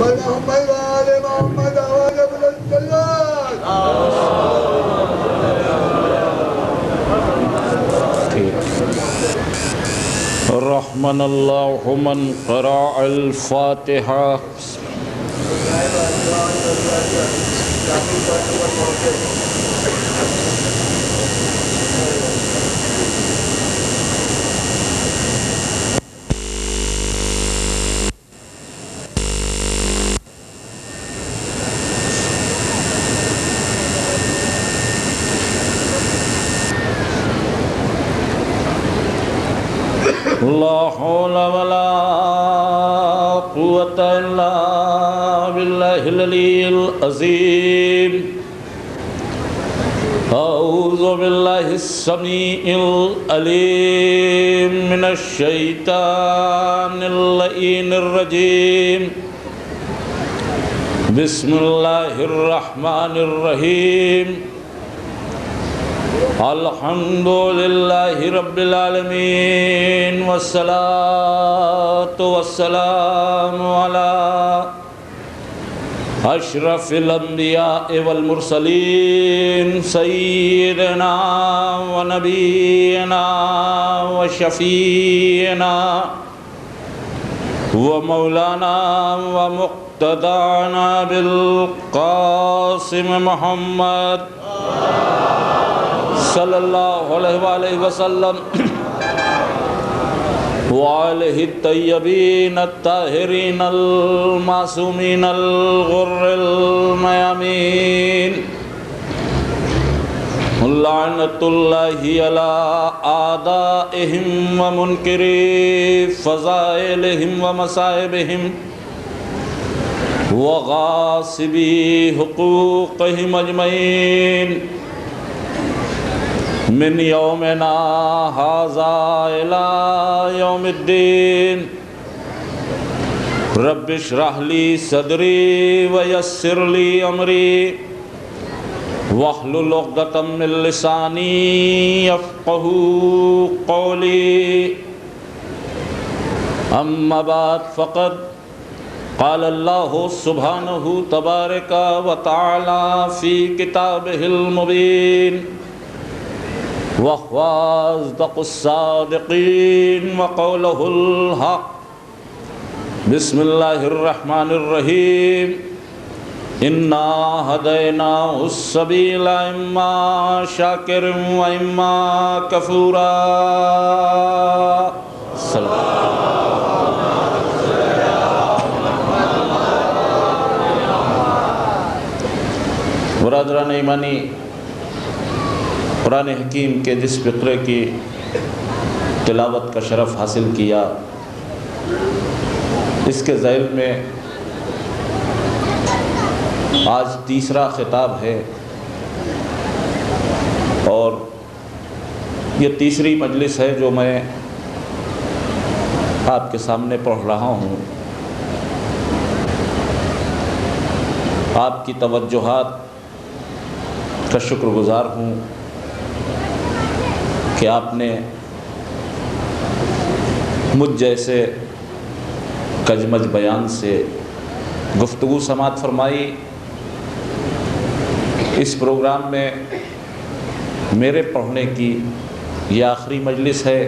محمد وآل محمد وعجب الصلاة. رحمن اللہ من قرأ الفاتحہ. لا حول ولا قوة إلا بالله العلي العظيم. أعوذ بالله السميع العليم من الشيطان اللعين الرجيم. بسم الله الرحمن الرحيم. الحمد للہ رب العالمین والصلاة والسلام علی اشرف الانبیاء والمرسلین سیدنا و نبینا و شفیعنا و مولانا و مقتدانا بالقاسم محمد صلی اللہ علیہ وآلہ وسلم وآلہ الطیبین الطاہرین المعصومین الغر المیامین. لعنت اللہ علی اعدائہم ومنکری فضائلہم ومصائبہم وغاصبی حقوقہم اجمعین من یومنا ھذا الی یوم الدین. رب اشرح لی صدری ویسر لی امری واحلل عقدۃ من لسانی یفقہوا قولی. اما بعد فقد قال اللہ سبحانہ تبارک و تعالی فی کتابہ المبین وَهُوَ أَصْدَقُ الصَّادِقِينَ وَقَوْلُهُ الْحَقُّ. بسم اللہ الرحمن الرحیم. اِنَّا هَدَيْنَاهُ السَّبِيلَ إِمَّا شَاكِرٍ وَإِمَّا كَفُورًا. برادران ایمانی، قرآن حکیم کے جس فقرے کی تلاوت کا شرف حاصل کیا، اس کے ذیل میں آج تیسرا خطاب ہے اور یہ تیسری مجلس ہے جو میں آپ کے سامنے پڑھ رہا ہوں. آپ کی توجہات کا شکر گزار ہوں کہ آپ نے مجھ جیسے کجمج بیان سے گفتگو سماعت فرمائی. اس پروگرام میں میرے پڑھنے کی یہ آخری مجلس ہے.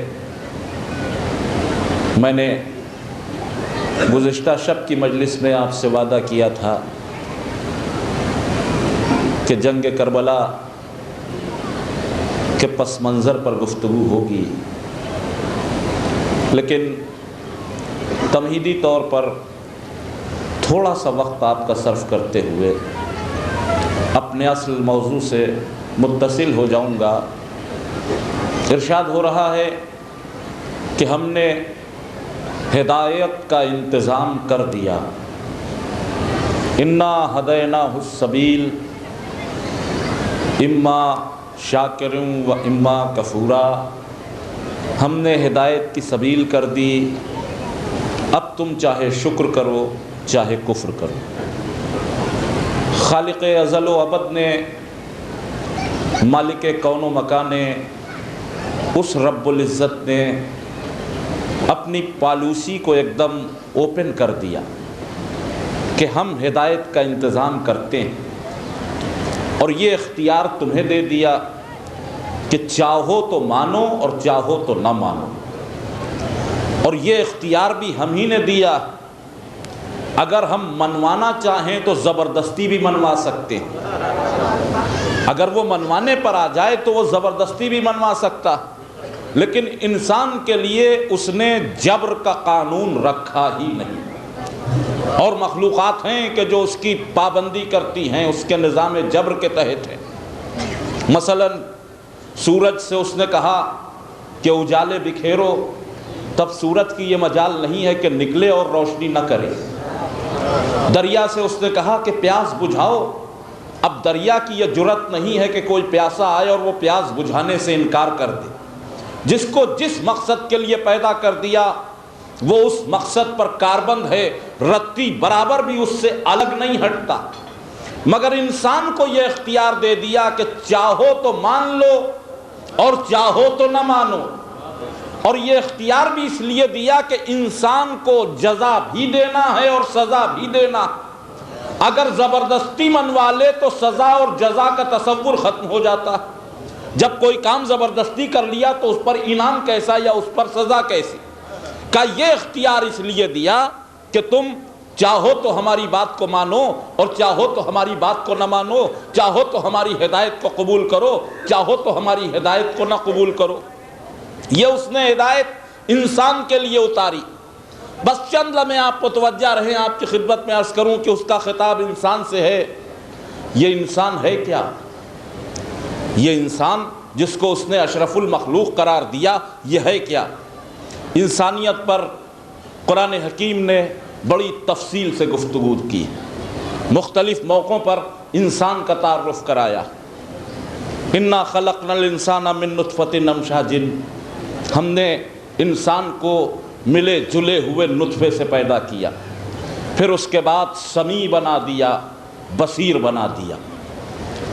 میں نے گزشتہ شب کی مجلس میں آپ سے وعدہ کیا تھا کہ جنگ کربلا کے پس منظر پر گفتگو ہوگی، لیکن تمہیدی طور پر تھوڑا سا وقت آپ کا صرف کرتے ہوئے اپنے اصل موضوع سے متصل ہو جاؤں گا. ارشاد ہو رہا ہے کہ ہم نے ہدایت کا انتظام کر دیا. انا ہدیناہ السبیل اما شاکر و اما کفورا. ہم نے ہدایت کی سبیل کر دی، اب تم چاہے شکر کرو چاہے کفر کرو. خالق ازل و ابد نے، مالک کون و مکان نے، اس رب العزت نے اپنی پالیسی کو ایک دم اوپن کر دیا کہ ہم ہدایت کا انتظام کرتے ہیں اور یہ اختیار تمہیں دے دیا کہ چاہو تو مانو اور چاہو تو نہ مانو، اور یہ اختیار بھی ہم ہی نے دیا۔ اگر ہم منوانا چاہیں تو زبردستی بھی منوا سکتے ہیں، اگر وہ منوانے پر آ جائے تو وہ زبردستی بھی منوا سکتا، لیکن انسان کے لیے اس نے جبر کا قانون رکھا ہی نہیں، اور مخلوقات ہیں کہ جو اس کی پابندی کرتی ہیں، اس کے نظام جبر کے تحت ہیں۔ مثلا سورج سے اس نے کہا کہ اجالے بکھیرو، تب سورج کی یہ مجال نہیں ہے کہ نکلے اور روشنی نہ کرے۔ دریا سے اس نے کہا کہ پیاس بجھاؤ، اب دریا کی یہ جرأت نہیں ہے کہ کوئی پیاسا آئے اور وہ پیاس بجھانے سے انکار کر دے۔ جس کو جس مقصد کے لیے پیدا کر دیا وہ اس مقصد پر کاربند ہے، رتی برابر بھی اس سے الگ نہیں ہٹتا، مگر انسان کو یہ اختیار دے دیا کہ چاہو تو مان لو اور چاہو تو نہ مانو، اور یہ اختیار بھی اس لیے دیا کہ انسان کو جزا بھی دینا ہے اور سزا بھی دینا۔ اگر زبردستی منوا لے تو سزا اور جزا کا تصور ختم ہو جاتا، جب کوئی کام زبردستی کر لیا تو اس پر انعام کیسا یا اس پر سزا کیسی۔ کا یہ اختیار اس لیے دیا کہ تم چاہو تو ہماری بات کو مانو اور چاہو تو ہماری بات کو نہ مانو، چاہو تو ہماری ہدایت کو قبول کرو، چاہو تو ہماری ہدایت کو نہ قبول کرو۔ یہ اس نے ہدایت انسان کے لیے اتاری۔ بس چند لمحے آپ کو توجہ رہیں، آپ کی خدمت میں عرض کروں کہ اس کا خطاب انسان سے ہے۔ یہ انسان ہے کیا؟ یہ انسان جس کو اس نے اشرف المخلوق قرار دیا، یہ ہے کیا؟ انسانیت پر قرآن حکیم نے بڑی تفصیل سے گفتگو کی، مختلف موقعوں پر انسان کا تعارف کرایا۔ انا خلقنا الانسان من نطفۃ امشاج، ہم نے انسان کو ملے جلے ہوئے نطفے سے پیدا کیا، پھر اس کے بعد سمیع بنا دیا، بصیر بنا دیا۔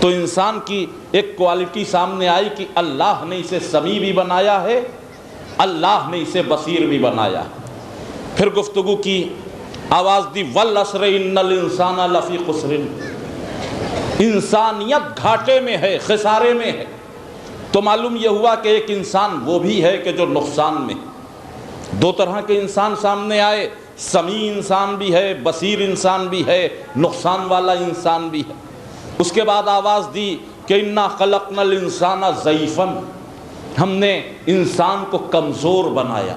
تو انسان کی ایک کوالٹی سامنے آئی کہ اللہ نے اسے سمیع بھی بنایا ہے، اللہ نے اسے بصیر بھی بنایا۔ پھر گفتگو کی، آواز دی والعصر ان الانسان لفی خسر، انسانیت گھاٹے میں ہے، خسارے میں ہے۔ تو معلوم یہ ہوا کہ ایک انسان وہ بھی ہے کہ جو نقصان میں ہے۔ دو طرح کے انسان سامنے آئے، سمیع انسان بھی ہے، بصیر انسان بھی ہے، نقصان والا انسان بھی ہے۔ اس کے بعد آواز دی کہ انا خلقنا الانسان ضعیفا، ہم نے انسان کو کمزور بنایا۔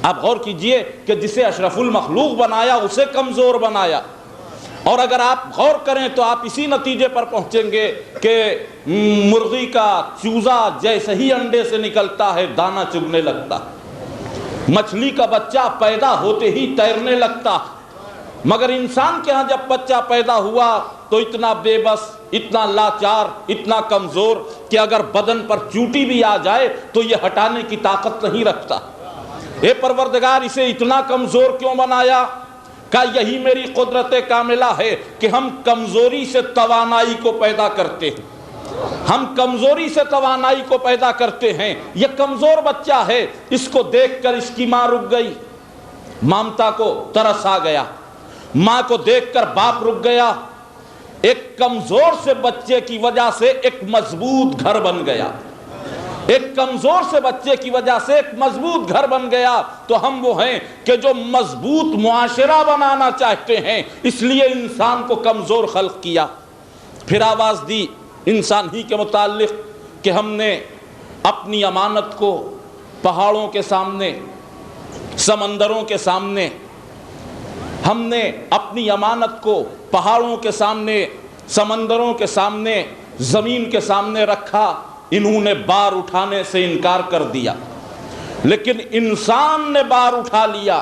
آپ غور کیجئے کہ جسے اشرف المخلوق بنایا اسے کمزور بنایا، اور اگر آپ غور کریں تو آپ اسی نتیجے پر پہنچیں گے کہ مرغی کا چوزا جیسے ہی انڈے سے نکلتا ہے دانہ چگنے لگتا، مچھلی کا بچہ پیدا ہوتے ہی تیرنے لگتا، مگر انسان کے ہاں جب بچہ پیدا ہوا تو اتنا بے بس، اتنا لاچار، اتنا کمزور کہ اگر بدن پر چوٹی بھی آ جائے تو یہ ہٹانے کی طاقت نہیں رکھتا۔ اے پروردگار، اسے اتنا کمزور کیوں بنایا؟ کہ یہی میری قدرت کاملہ ہے کہ ہم کمزوری سے توانائی کو پیدا کرتے ہیں، ہم کمزوری سے توانائی کو پیدا کرتے ہیں۔ یہ کمزور بچہ ہے، اس کو دیکھ کر اس کی ماں رک گئی، مامتا کو ترس آ گیا، ماں کو دیکھ کر باپ رک گیا۔ ایک کمزور سے بچے کی وجہ سے ایک مضبوط گھر بن گیا، ایک کمزور سے بچے کی وجہ سے ایک مضبوط گھر بن گیا۔ تو ہم وہ ہیں کہ جو مضبوط معاشرہ بنانا چاہتے ہیں، اس لیے انسان کو کمزور خلق کیا۔ پھر آواز دی انسان ہی کے متعلق کہ ہم نے اپنی امانت کو پہاڑوں کے سامنے، سمندروں کے سامنے، ہم نے اپنی امانت کو پہاڑوں کے سامنے، سمندروں کے سامنے، زمین کے سامنے رکھا، انہوں نے بار اٹھانے سے انکار کر دیا، لیکن انسان نے بار اٹھا لیا۔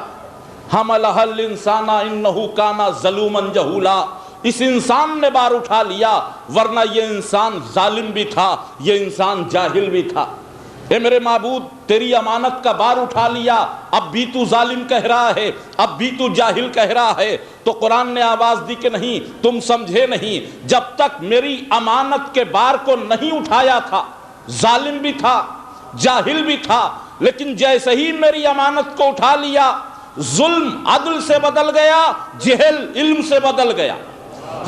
حملہ الانسان انہ کان ظلوما جہولا، اس انسان نے بار اٹھا لیا، ورنہ یہ انسان ظالم بھی تھا، یہ انسان جاہل بھی تھا۔ اے میرے معبود، تیری امانت کا بار اٹھا لیا، اب بھی تو ظالم کہہ رہا ہے، اب بھی تو جاہل کہہ رہا ہے۔ تو قرآن نے آواز دی کہ نہیں، تم سمجھے نہیں، جب تک میری امانت کے بار کو نہیں اٹھایا تھا ظالم بھی تھا، جاہل بھی تھا، لیکن جیسے ہی میری امانت کو اٹھا لیا، ظلم عدل سے بدل گیا، جہل علم سے بدل گیا۔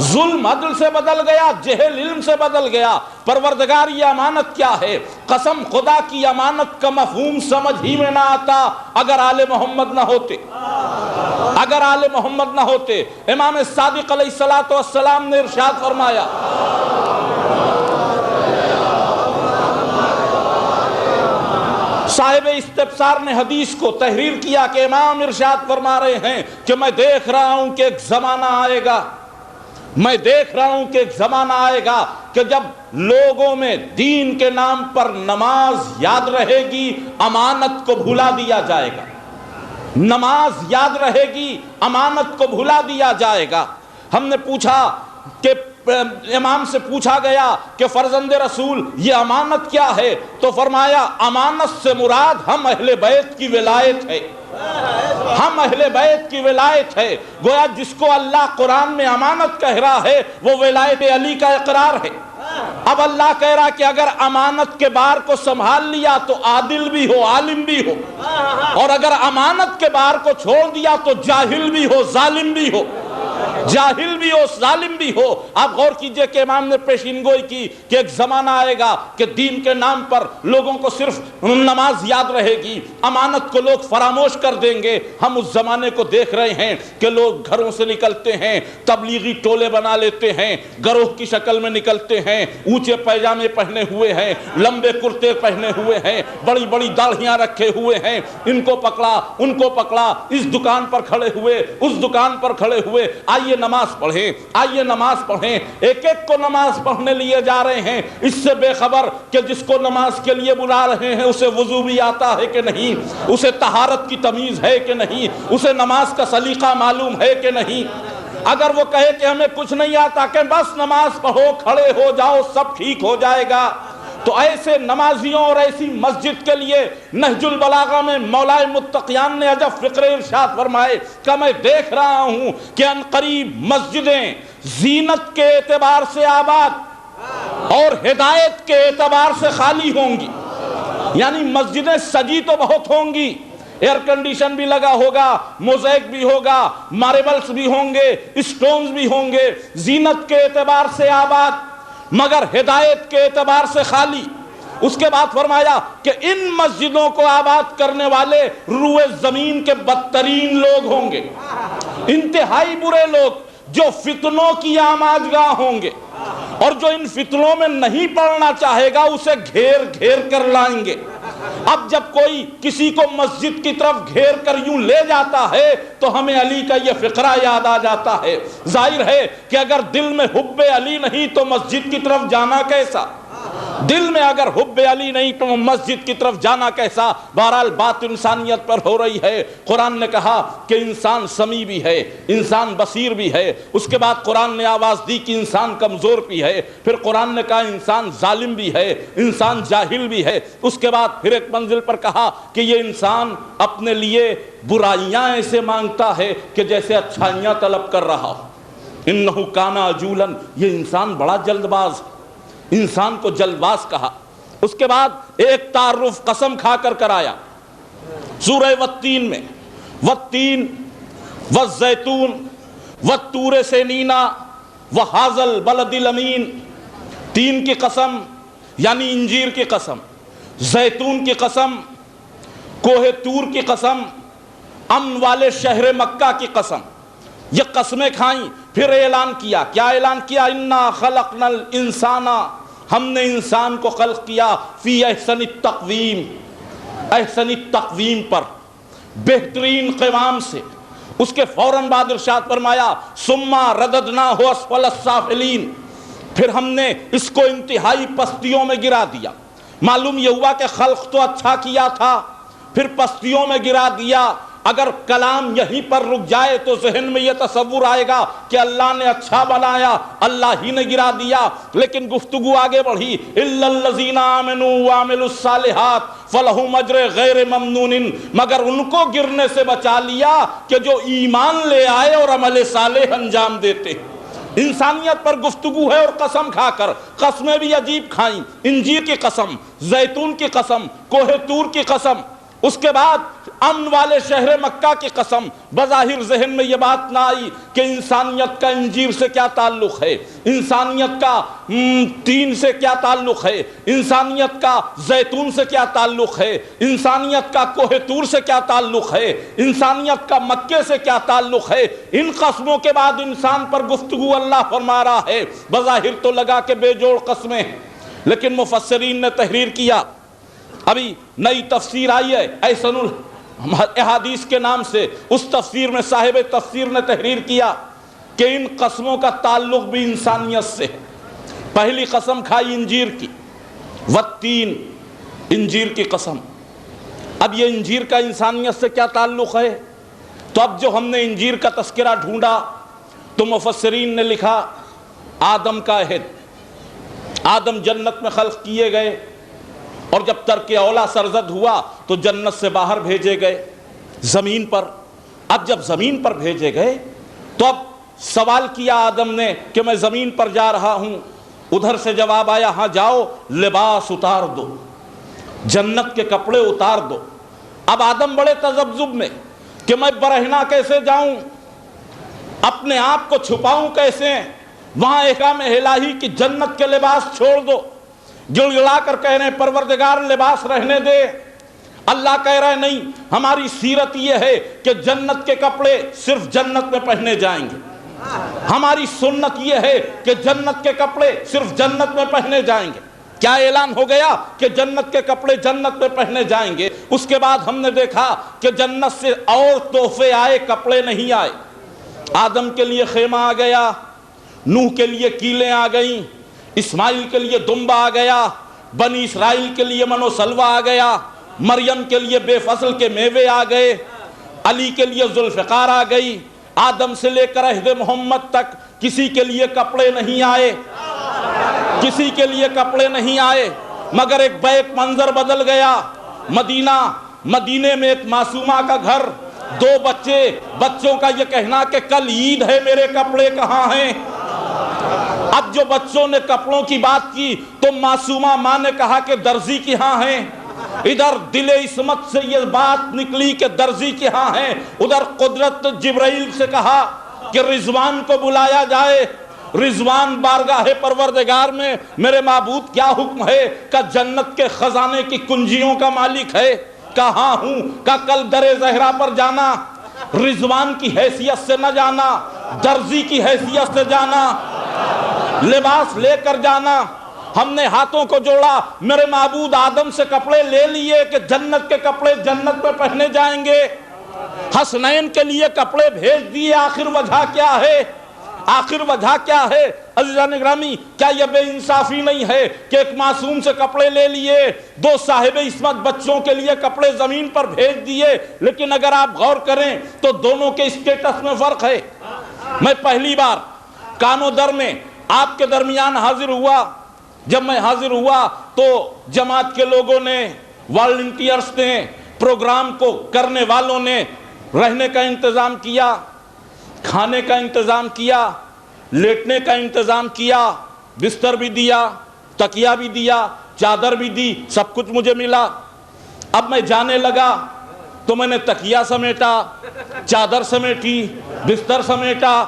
ظلم عدل سے بدل گیا، جہل علم سے بدل گیا۔ پروردگار یہ امانت کیا ہے؟ قسم خدا کی امانت کا مفہوم سمجھ ہی میں نہ آتا اگر آل محمد نہ ہوتے، اگر آل محمد نہ ہوتے۔ امام صادق علیہ السلام نے ارشاد فرمایا، صاحب استبصار نے حدیث کو تحریر کیا کہ امام ارشاد فرما رہے ہیں کہ میں دیکھ رہا ہوں کہ ایک زمانہ آئے گا، میں دیکھ رہا ہوں کہ ایک زمانہ آئے گا کہ جب لوگوں میں دین کے نام پر نماز یاد رہے گی، امانت کو بھلا دیا جائے گا۔ نماز یاد رہے گی، امانت کو بھلا دیا جائے گا۔ ہم نے پوچھا کہ امام سے پوچھا گیا کہ فرزند رسول یہ امانت کیا ہے؟ تو فرمایا امانت سے مراد ہم اہل بیت کی ولایت ہے، ہم اہل بیت کی ولایت ہے۔ گویا جس کو اللہ قرآن میں امانت کہہ رہا ہے وہ ولایت علی کا اقرار ہے۔ اب اللہ کہہ رہا کہ اگر امانت کے بار کو سنبھال لیا تو عادل بھی ہو، عالم بھی ہو، اور اگر امانت کے بار کو چھوڑ دیا تو جاہل بھی ہو، ظالم بھی ہو، جاہل بھی ہو، ظالم بھی ہو۔ آپ غور کیجئے کہ امام نے پیشین گوئی کی کہ ایک زمانہ آئے گا کہ دین کے نام پر لوگوں کو صرف نماز یاد رہے گی، امانت کو لوگ فراموش کر دیں گے۔ ہم اس زمانے کو دیکھ رہے ہیں کہ لوگ گھروں سے نکلتے ہیں، تبلیغی ٹولے بنا لیتے ہیں، گروہ کی شکل میں نکلتے ہیں، اونچے پیجامے پہنے ہوئے ہیں، لمبے کرتے پہنے ہوئے ہیں، بڑی بڑی داڑھیاں رکھے ہوئے ہیں، ان کو پکڑا ان کو پکڑا، اس دکان پر کھڑے ہوئے اس دکان پر کھڑے ہوئے، آئیے نماز پڑھیں، آئیے نماز پڑھیں۔ ایک ایک کو نماز پڑھنے لیے جا رہے ہیں، اس سے بے خبر کہ جس کو نماز کے لیے بلا رہے ہیں اسے وضو بھی آتا ہے کہ نہیں، اسے طہارت کی تمیز ہے کہ نہیں، اسے نماز کا سلیقہ معلوم ہے کہ نہیں۔ اگر وہ کہے کہ ہمیں کچھ نہیں آتا کہ بس نماز پڑھو، کھڑے ہو جاؤ، سب ٹھیک ہو جائے گا، تو ایسے نمازیوں اور ایسی مسجد کے لیے نہج البلاغہ میں مولائے متقیان نے عجب فقرے ارشاد فرمائے کہ میں دیکھ رہا ہوں کہ عنقریب مسجدیں زینت کے اعتبار سے آباد اور ہدایت کے اعتبار سے خالی ہوں گی۔ یعنی مسجدیں سجی تو بہت ہوں گی، ایئر کنڈیشن بھی لگا ہوگا، موزیک بھی ہوگا، ماربلز بھی ہوں گے، اسٹونز بھی ہوں گے، زینت کے اعتبار سے آباد مگر ہدایت کے اعتبار سے خالی۔ اس کے بعد فرمایا کہ ان مسجدوں کو آباد کرنے والے روئے زمین کے بدترین لوگ ہوں گے، انتہائی برے لوگ جو فتنوں کی آماجگاہ ہوں گے، اور جو ان فتنوں میں نہیں پڑھنا چاہے گا اسے گھیر گھیر کر لائیں گے۔ اب جب کوئی کسی کو مسجد کی طرف گھیر کر یوں لے جاتا ہے تو ہمیں علی کا یہ فقرہ یاد آ جاتا ہے۔ ظاہر ہے کہ اگر دل میں حب علی نہیں تو مسجد کی طرف جانا کیسا؟ دل میں اگر حب علی نہیں تو مسجد کی طرف جانا کیسا؟ بہرحال بات انسانیت پر ہو رہی ہے۔ قرآن نے کہا کہ انسان سمیع بھی ہے، انسان بصیر بھی ہے، اس کے بعد قرآن نے آواز دی کہ انسان کمزور بھی ہے، پھر قرآن نے کہا انسان ظالم بھی ہے، انسان جاہل بھی ہے، اس کے بعد پھر ایک منزل پر کہا کہ یہ انسان اپنے لیے برائیاں ایسے مانگتا ہے کہ جیسے اچھائیاں طلب کر رہا ہو۔ انہو کان عجولا، یہ انسان بڑا جلد باز، انسان کو جلد باز کہا۔ اس کے بعد ایک تعارف قسم کھا کر کرایا سورہ والتین میں، والتین والزیتون والطور سینینا وہذا البلد الامین، تین کی قسم یعنی انجیر کی قسم، زیتون کی قسم، کوہ طور کی قسم، امن والے شہر مکہ کی قسم، یہ قسمیں کھائیں۔ پھر اعلان کیا، کیا اعلان کیا؟ انا خلقنا الانسان، ہم نے انسان کو خلق کیا فی احسن التقویم، احسن التقویم پر، بہترین قوام سے۔ اس کے فوراً بعد ارشاد فرمایا ثم رددناہ اسفل السافلین، پھر ہم نے اس کو انتہائی پستیوں میں گرا دیا۔ معلوم یہ ہوا کہ خلق تو اچھا کیا تھا، پھر پستیوں میں گرا دیا۔ اگر کلام یہیں پر رک جائے تو ذہن میں یہ تصور آئے گا کہ اللہ نے اچھا بنایا، اللہ ہی نے گرا دیا، لیکن گفتگو آگے بڑھی الا الذین آمنوا وعملوا الصالحات فلہم اجر غیر ممنون، مگر ان کو گرنے سے بچا لیا کہ جو ایمان لے آئے اور عمل صالح انجام دیتے۔ انسانیت پر گفتگو ہے اور قسم کھا کر، قسمیں بھی عجیب کھائیں، انجیر کی قسم، زیتون کی قسم، کوہ طور کی قسم۔ اس کے بعد امن والے شہر مکہ کی قسم. بظاہر ذہن میں یہ بات نہ آئی کہ انسانیت کا انجیر سے کیا تعلق ہے، انسانیت کا تین سے کیا تعلق ہے، انسانیت کا زیتون سے کیا تعلق ہے، انسانیت کا کوہ طور سے کیا تعلق ہے، انسانیت کا مکے سے کیا تعلق ہے. ان قسموں کے بعد انسان پر گفتگو اللہ فرما رہا ہے. بظاہر تو لگا کہ بے جوڑ قسمیں ہیں، لیکن مفسرین نے تحریر کیا. ابھی نئی تفسیر آئی ہے احسن الاحادیث کے نام سے، اس تفسیر میں صاحب تفسیر نے تحریر کیا کہ ان قسموں کا تعلق بھی انسانیت سے ہے. پہلی قسم کھائی انجیر کی، والتین، انجیر کی قسم. اب یہ انجیر کا انسانیت سے کیا تعلق ہے؟ تو اب جو ہم نے انجیر کا تذکرہ ڈھونڈا تو مفسرین نے لکھا آدم کا عہد. آدم جنت میں خلق کیے گئے اور جب ترک اولا سرزد ہوا تو جنت سے باہر بھیجے گئے زمین پر. اب جب زمین پر بھیجے گئے تو اب سوال کیا آدم نے کہ میں زمین پر جا رہا ہوں. ادھر سے جواب آیا ہاں جاؤ، لباس اتار دو، جنت کے کپڑے اتار دو. اب آدم بڑے تذبذب میں کہ میں برہنہ کیسے جاؤں، اپنے آپ کو چھپاؤں کیسے. وہاں احکام الہی کی جنت کے لباس چھوڑ دو. گڑگڑا کر کہہ رہے ہیں پروردگار لباس رہنے دے. اللہ کہہ رہا ہے نہیں، ہماری سیرت یہ ہے کہ جنت کے کپڑے صرف جنت میں پہنے جائیں گے. ہماری سنت یہ ہے کہ جنت کے کپڑے صرف جنت میں پہنے جائیں گے. کیا اعلان ہو گیا کہ جنت کے کپڑے جنت میں پہنے جائیں گے. اس کے بعد ہم نے دیکھا کہ جنت سے اور تحفے آئے، کپڑے نہیں آئے. آدم کے لیے خیمہ آ گیا، نوح کے لیے کیلیں آ گئیں، اسماعیل کے لیے دمبا آ گیا، بنی اسرائیل کے لیے من و سلوہ آ گیا، مریم کے لیے بے فصل کے میوے آ گئے، علی کے لیے ذوالفقار آ گئی. آدم سے لے کر عہد محمد تک کسی کے لیے کپڑے نہیں آئے، کسی کے لیے کپڑے نہیں آئے، مگر ایک بیک منظر بدل گیا. مدینے میں ایک معصومہ کا گھر، دو بچوں کا یہ کہنا کہ کل عید ہے، میرے کپڑے کہاں ہیں. اب جو بچوں نے کپڑوں کی بات کی تو معصومہ ماں نے کہا کہ درزی کی ہاں ہیں. ادھر دل عصمت سے یہ بات نکلی کہ درزی کی ہاں ہیں. ادھر قدرت جبرائیل سے کہا کہ رضوان کو بلایا جائے. رضوان بارگاہ پروردگار میں میرے معبود کیا حکم ہے؟ کہ جنت کے خزانے کی کنجیوں کا مالک ہے. کہاں ہوں؟ کہ کل در زہرا پر جانا، رضوان کی حیثیت سے نہ جانا، درزی کی حیثیت سے جانا، لباس لے کر جانا. ہم نے ہاتھوں کو جوڑا، میرے معبود آدم سے کپڑے لے لیے کہ جنت کے کپڑے جنت میں پہنے جائیں گے. حسنین کے لیے کپڑے بھیج دیے. آخر وجہ کیا ہے؟ آخر وجہ کیا ہے؟ عزیزان گرامی، کیا یہ بے انصافی نہیں ہے کہ ایک معصوم سے کپڑے لے لیے، دو صاحب عصمت بچوں کے لیے کپڑے زمین پر بھیج دیے؟ لیکن اگر آپ غور کریں تو دونوں کے اسٹیٹس میں فرق ہے. میں پہلی بار کانو در میں آپ کے درمیان حاضر ہوا. جب میں حاضر ہوا تو جماعت کے لوگوں نے، والنٹیئرز نے، پروگرام کو کرنے والوں نے رہنے کا انتظام کیا، کھانے کا انتظام کیا، لیٹنے کا انتظام کیا، بستر بھی دیا، تکیہ بھی دیا، چادر بھی دی، سب کچھ مجھے ملا. اب میں جانے لگا تو میں نے تکیہ سمیٹا، چادر سمیٹی، بستر سمیٹا.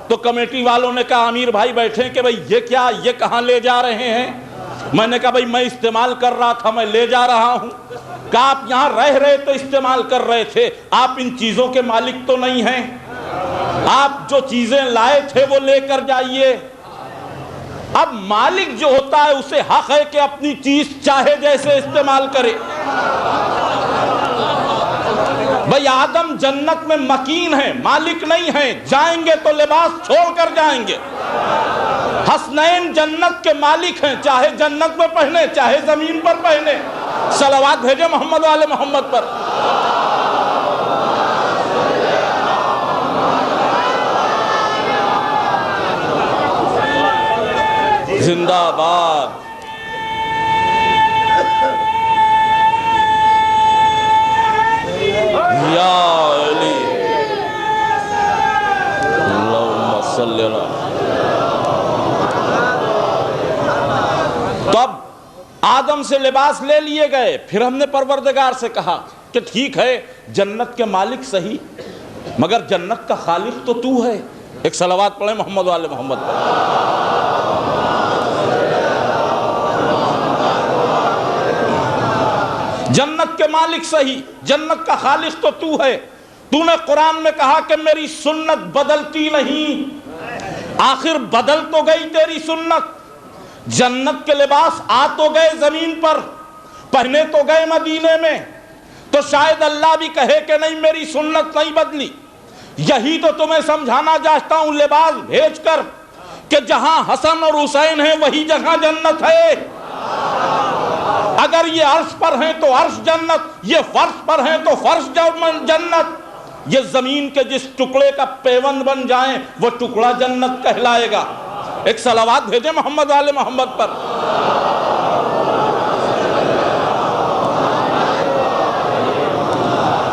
تو کمیٹی والوں نے کہا امیر بھائی بیٹھیں کہ بھئی یہ کیا، یہ کہاں لے جا رہے ہیں؟ میں نے کہا بھئی میں استعمال کر رہا تھا، میں لے جا رہا ہوں. کہا آپ یہاں رہ رہے تو استعمال کر رہے تھے، آپ ان چیزوں کے مالک تو نہیں ہیں. آپ جو چیزیں لائے تھے وہ لے کر جائیے. اب مالک جو ہوتا ہے اسے حق ہے کہ اپنی چیز چاہے جیسے استعمال کرے. بھئی آدم جنت میں مکین ہیں، مالک نہیں ہیں، جائیں گے تو لباس چھوڑ کر جائیں گے. حسنین جنت کے مالک ہیں، چاہے جنت میں پہنے چاہے زمین پر پہنے. صلوات بھیجے محمد والے محمد پر. زندہ باد. یا علی اللہم صلی اللہ. تو اب آدم سے لباس لے لیے گئے. پھر ہم نے پروردگار سے کہا کہ ٹھیک ہے جنت کے مالک صحیح، مگر جنت کا خالق تو تو ہے۔ ایک صلوات پڑھیں محمد وآل محمد پر۔ جنت کے مالک صحیح، جنت کا خالق تو تو ہے۔ تو نے قرآن میں کہا کہ میری سنت بدلتی نہیں، آخر بدل تو گئی تیری سنت۔ جنت کے لباس آ تو گئے زمین پر، پہنے تو گئے مدینے میں، تو شاید اللہ بھی کہے کہ نہیں میری سنت نہیں بدلی۔ یہی تو تمہیں سمجھانا چاہتا ہوں لباس بھیج کر کہ جہاں حسن اور حسین ہیں وہی جگہ جنت ہے۔ اگر یہ عرش پر ہیں تو عرش جنت، یہ فرش پر ہیں تو فرش جنت، یہ زمین کے جس ٹکڑے کا پیوند بن جائیں وہ ٹکڑا جنت کہلائے گا۔ ایک صلوات بھیجیں محمد والے محمد پر۔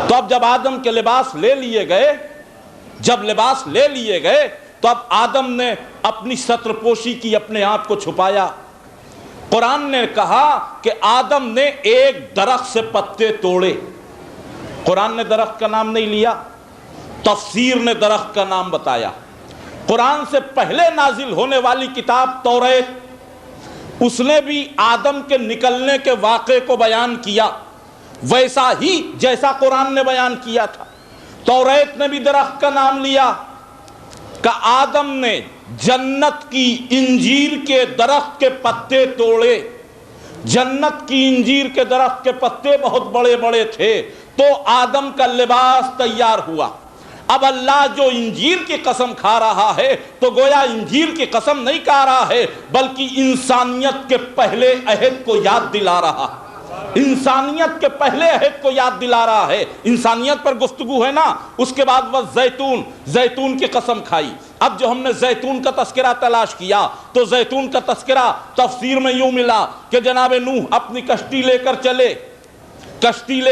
تو اب جب آدم کے لباس لے لیے گئے، جب لباس لے لیے گئے تو اب آدم نے اپنی ستر پوشی کی، اپنے آپ کو چھپایا۔ قرآن نے کہا کہ آدم نے ایک درخت سے پتے توڑے۔ قرآن نے درخت کا نام نہیں لیا، تفسیر نے درخت کا نام بتایا۔ قرآن سے پہلے نازل ہونے والی کتاب توریت، اس نے بھی آدم کے نکلنے کے واقعے کو بیان کیا ویسا ہی جیسا قرآن نے بیان کیا تھا۔ توریت نے بھی درخت کا نام لیا کہ آدم نے جنت کی انجیر کے درخت کے پتے توڑے۔ جنت کی انجیر کے درخت کے پتے بہت بڑے بڑے تھے تو آدم کا لباس تیار ہوا۔ اب اللہ جو انجیر کی قسم کھا رہا ہے تو گویا انجیر کی قسم نہیں کھا رہا ہے بلکہ انسانیت کے پہلے عہد کو یاد دلا رہا ہے۔ انسانیت کے پہلے عہد کو یاد دلا رہا ہے۔ انسانیت پر گفتگو ہے نا، اس کے بعد وہ زیتون کی قسم کھائی۔ اب جو ہم نے زیتون کا تذکرہ تلاش کیا تو زیتون کا تذکرہ تفسیر میں یوں ملا کہ جناب نوح اپنی کشتی لے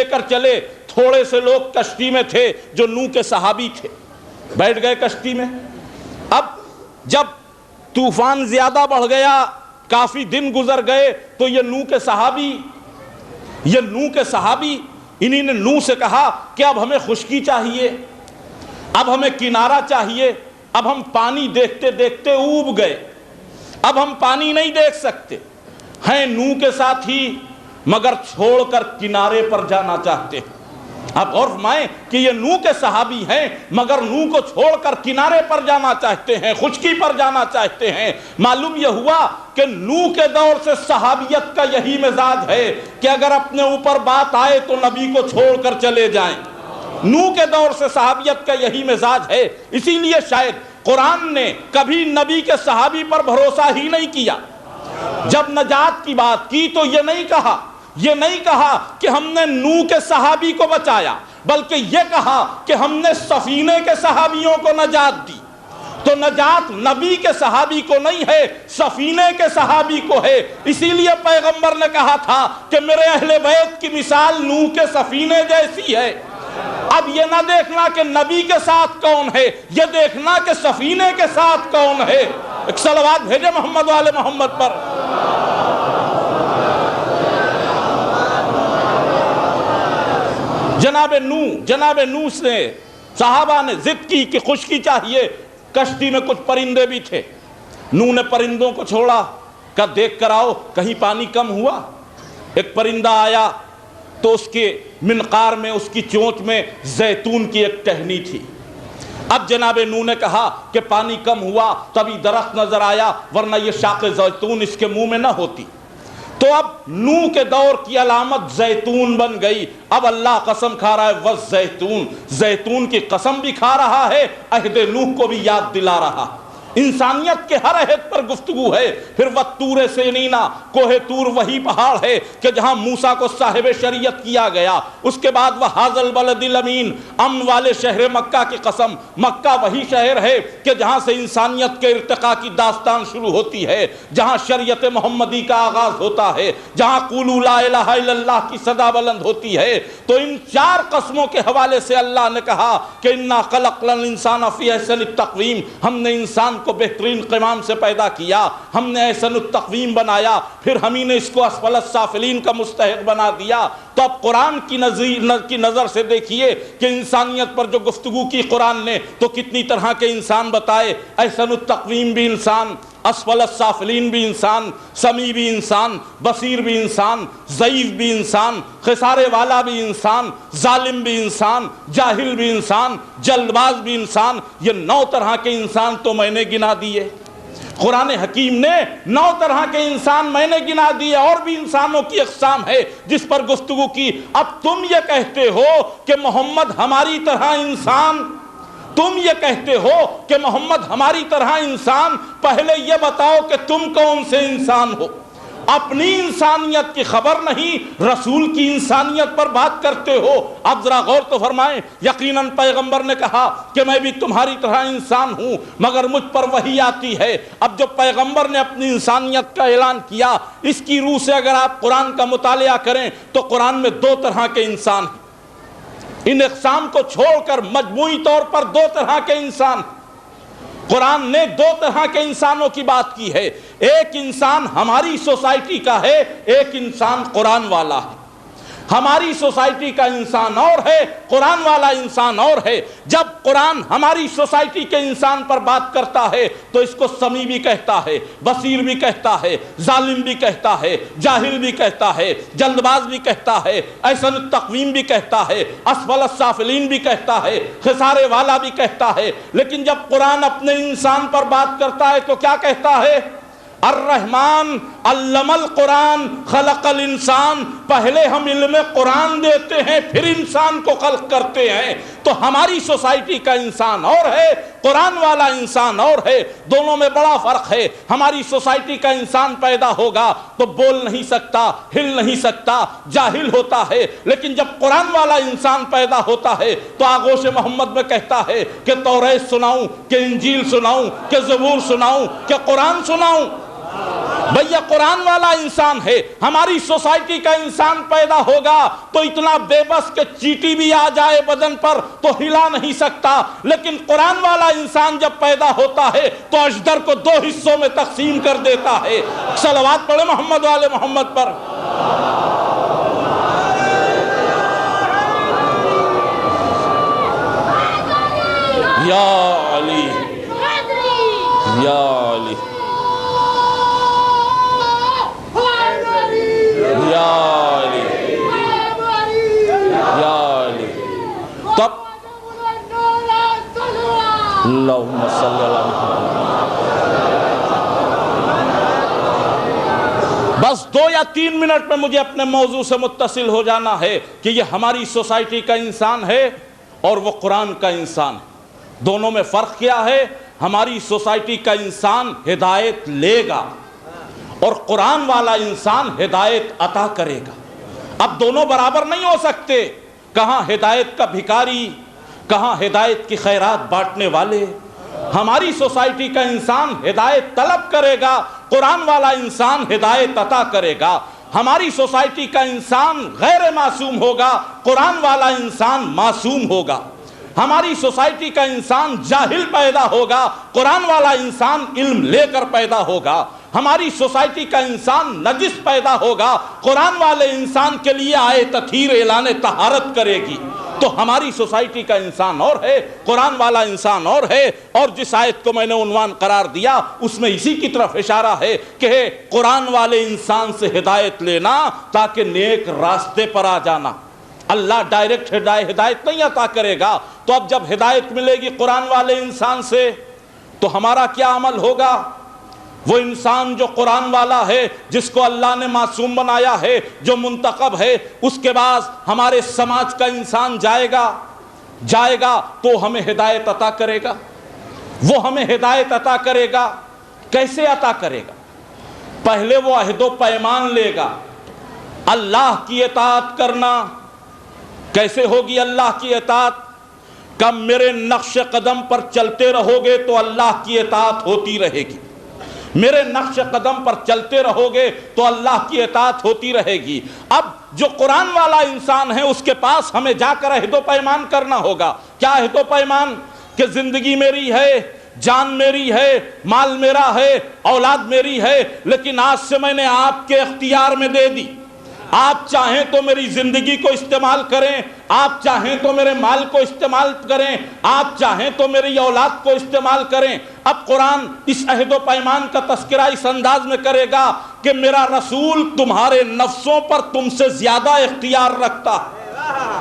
کر چلے، تھوڑے سے لوگ کشتی میں تھے جو نوح کے صحابی تھے، بیٹھ گئے کشتی میں۔ اب جب طوفان زیادہ بڑھ گیا، کافی دن گزر گئے تو یہ نوح کے صحابی انہی نے نوح سے کہا کہ اب ہمیں خشکی چاہیے، اب ہمیں کنارہ چاہیے، اب ہم پانی دیکھتے دیکھتے اوب گئے، اب ہم پانی نہیں دیکھ سکتے ہیں، نوح کے ساتھ ہی مگر چھوڑ کر کنارے پر جانا چاہتے ہیں۔ آپ غور فرمائیں کہ یہ نوح کے صحابی ہیں مگر نوح کو چھوڑ کر کنارے پر جانا چاہتے ہیں، خشکی پر جانا چاہتے ہیں۔ معلوم یہ ہوا کہ نوح کے دور سے صحابیت کا یہی مزاج ہے کہ اگر اپنے اوپر بات آئے تو نبی کو چھوڑ کر چلے جائیں۔ نوح کے دور سے صحابیت کا یہی مزاج ہے، اسی لیے شاید قرآن نے کبھی نبی کے صحابی پر بھروسہ ہی نہیں کیا۔ جب نجات کی بات کی تو یہ نہیں کہا کہ ہم نے نوح کے صحابی کو بچایا، بلکہ یہ کہا کہ ہم نے سفینے کے صحابیوں کو نجات دی۔ تو نجات نبی کے صحابی کو نہیں ہے، سفینے کے صحابی کو ہے۔ اسی لیے پیغمبر نے کہا تھا کہ میرے اہل بیت کی مثال نوح کے سفینے جیسی ہے۔ اب یہ نہ دیکھنا کہ نبی کے ساتھ کون ہے، یہ دیکھنا کہ سفینے کے ساتھ کون ہے۔ ایک صلوات بھیجے محمد والے محمد پر۔ جناب نوح سے صحابہ نے ضد کی کہ خشکی چاہیے، کشتی میں کچھ پرندے بھی تھے۔ نوح نے پرندوں کو چھوڑا، کہا دیکھ کر آؤ کہیں پانی کم ہوا۔ ایک پرندہ آیا تو اس کے منقار میں، اس کی چونچ میں زیتون کی ایک ٹہنی تھی۔ اب جناب نوح نے کہا کہ پانی کم ہوا تبھی درخت نظر آیا، ورنہ یہ شاخ زیتون اس کے منہ میں نہ ہوتی۔ تو اب نوح کے دور کی علامت زیتون بن گئی۔ اب اللہ قسم کھا رہا ہے والزیتون، زیتون کی قسم بھی کھا رہا ہے، عہد نوح کو بھی یاد دلا رہا۔ انسانیت کے ہر عہد پر گفتگو ہے۔ پھر وطور سینینا، کوہ طور وہی پہاڑ ہے کہ جہاں موسیٰ کو صاحب شریعت کیا گیا۔ اس کے بعد وہذا البلد الامین، امن والے شہر مکہ کی قسم، مکہ وہی شہر ہے کہ جہاں سے انسانیت کے ارتقاء کی داستان شروع ہوتی ہے، جہاں شریعت محمدی کا آغاز ہوتا ہے، جہاں قولوا لا الہ الا اللہ کی صدا بلند ہوتی ہے۔ تو ان چار قسموں کے حوالے سے اللہ نے کہا کہ انا خلقنا الانسان فی احسن التقویم، ہم نے انسان کو بہترین قوام سے پیدا کیا، ہم نے احسن التقویم بنایا، پھر ہم ہی نے اس کو اسفل السافلین کا مستحق بنا دیا۔ تو اب قرآن کی نظر سے دیکھیے کہ انسانیت پر جو گفتگو کی قرآن نے تو کتنی طرح کے انسان بتائے. احسن التقویم بھی انسان، اسفل السافلین بھی انسان، سمیع بھی انسان، بصیر بھی انسان، ضعیف بھی انسان، خسارے والا بھی انسان، ظالم بھی انسان، جاہل بھی انسان، جلد باز بھی انسان. یہ 9 طرح کے انسان تو میں نے گنا دیے. قرآن حکیم نے 9 طرح کے انسان میں نے گنا دیے. اور بھی انسانوں کی اقسام ہے جس پر گفتگو کی. اب تم یہ کہتے ہو کہ محمد ہماری طرح انسان، تم یہ کہتے ہو کہ محمد ہماری طرح انسان. پہلے یہ بتاؤ کہ تم کون سے انسان ہو؟ اپنی انسانیت کی خبر نہیں، رسول کی انسانیت پر بات کرتے ہو. اب ذرا غور تو فرمائیں. یقیناً پیغمبر نے کہا کہ میں بھی تمہاری طرح انسان ہوں مگر مجھ پر وحی آتی ہے. اب جو پیغمبر نے اپنی انسانیت کا اعلان کیا، اس کی روح سے اگر آپ قرآن کا مطالعہ کریں تو قرآن میں 2 طرح کے انسان ہیں. ان اقسام کو چھوڑ کر مجموعی طور پر 2 طرح کے انسان. قرآن نے 2 طرح کے انسانوں کی بات کی ہے. ایک انسان ہماری سوسائٹی کا ہے، ایک انسان قرآن والا ہے. ہماری سوسائٹی کا انسان اور ہے، قرآن والا انسان اور ہے. جب قرآن ہماری سوسائٹی کے انسان پر بات کرتا ہے تو اس کو سمیع بھی کہتا ہے، بصیر بھی کہتا ہے، ظالم بھی کہتا ہے، جاہل بھی کہتا ہے، جلد باز بھی کہتا ہے، احسن التقویم بھی کہتا ہے، اسفل السافلین بھی کہتا ہے، خسارے والا بھی کہتا ہے. لیکن جب قرآن اپنے انسان پر بات کرتا ہے تو کیا کہتا ہے؟ الرحمن علم القرآن خلق الانسان. پہلے ہم علم قرآن دیتے ہیں پھر انسان کو خلق کرتے ہیں. تو ہماری سوسائٹی کا انسان اور ہے، قرآن والا انسان اور ہے. دونوں میں بڑا فرق ہے. ہماری سوسائٹی کا انسان پیدا ہوگا تو بول نہیں سکتا، ہل نہیں سکتا، جاہل ہوتا ہے. لیکن جب قرآن والا انسان پیدا ہوتا ہے تو آغوش محمد میں کہتا ہے کہ توریت سناؤں، کہ انجیل سناؤں، کہ زبور سناؤں، کہ قرآن سناؤں. بھیا قرآن والا انسان ہے. ہماری سوسائٹی کا انسان پیدا ہوگا تو اتنا بے بس کہ چیٹی بھی آ جائے بدن پر تو ہلا نہیں سکتا. لیکن قرآن والا انسان جب پیدا ہوتا ہے تو اجدر کو 2 حصوں میں تقسیم کر دیتا ہے. صلوات پڑھے محمد والے محمد پر. یا علی یا علی یا علی یا علی. تب اللہم صلی اللہ علیہ وسلم. بس 2 یا 3 منٹ میں مجھے اپنے موضوع سے متصل ہو جانا ہے کہ یہ ہماری سوسائٹی کا انسان ہے اور وہ قرآن کا انسان ہے. دونوں میں فرق کیا ہے؟ ہماری سوسائٹی کا انسان ہدایت لے گا اور قرآن والا انسان ہدایت عطا کرے گا. اب دونوں برابر نہیں ہو سکتے. کہاں ہدایت کا بھکاری، کہاں ہدایت کی خیرات بانٹنے والے. ہماری سوسائٹی کا انسان ہدایت طلب کرے گا، قرآن والا انسان ہدایت عطا کرے گا. ہماری سوسائٹی کا انسان غیر معصوم ہوگا، قرآن والا انسان معصوم ہوگا. ہماری سوسائٹی کا انسان جاہل پیدا ہوگا، قرآن والا انسان علم لے کر پیدا ہوگا. ہماری سوسائٹی کا انسان نجس پیدا ہوگا، قرآن والے انسان کے لیے آئے تطہیر اعلان طہارت کرے گی. تو ہماری سوسائٹی کا انسان اور ہے، قرآن والا انسان اور ہے. اور جس آیت کو میں نے عنوان قرار دیا اس میں اسی کی طرف اشارہ ہے کہ قرآن والے انسان سے ہدایت لینا تاکہ نیک راستے پر آ جانا. اللہ ڈائریکٹ ہدایت نہیں عطا کرے گا. تو اب جب ہدایت ملے گی قرآن والے انسان سے تو ہمارا کیا عمل ہوگا؟ وہ انسان جو قرآن والا ہے، جس کو اللہ نے معصوم بنایا ہے، جو منتخب ہے، اس کے بعد ہمارے سماج کا انسان جائے گا تو ہمیں ہدایت عطا کرے گا. وہ ہمیں ہدایت عطا کرے گا. کیسے عطا کرے گا؟ پہلے وہ عہد و پیمان لے گا. اللہ کی اطاعت کرنا. کیسے ہوگی اللہ کی اطاعت؟ کہ میرے نقش قدم پر چلتے رہو گے تو اللہ کی اطاعت ہوتی رہے گی. میرے نقش قدم پر چلتے رہو گے تو اللہ کی اطاعت ہوتی رہے گی. اب جو قرآن والا انسان ہے اس کے پاس ہمیں جا کر عہد و پیمان کرنا ہوگا. کیا عہد و پیمان؟ کہ زندگی میری ہے، جان میری ہے، مال میرا ہے، اولاد میری ہے، لیکن آج سے میں نے آپ کے اختیار میں دے دی. آپ چاہیں تو میری زندگی کو استعمال کریں، آپ چاہیں تو میرے مال کو استعمال کریں، آپ چاہیں تو میری اولاد کو استعمال کریں۔ اب قرآن اس عہد و پیمان کا تذکرہ اس انداز میں کرے گا کہ میرا رسول تمہارے نفسوں پر تم سے زیادہ اختیار رکھتا ہے،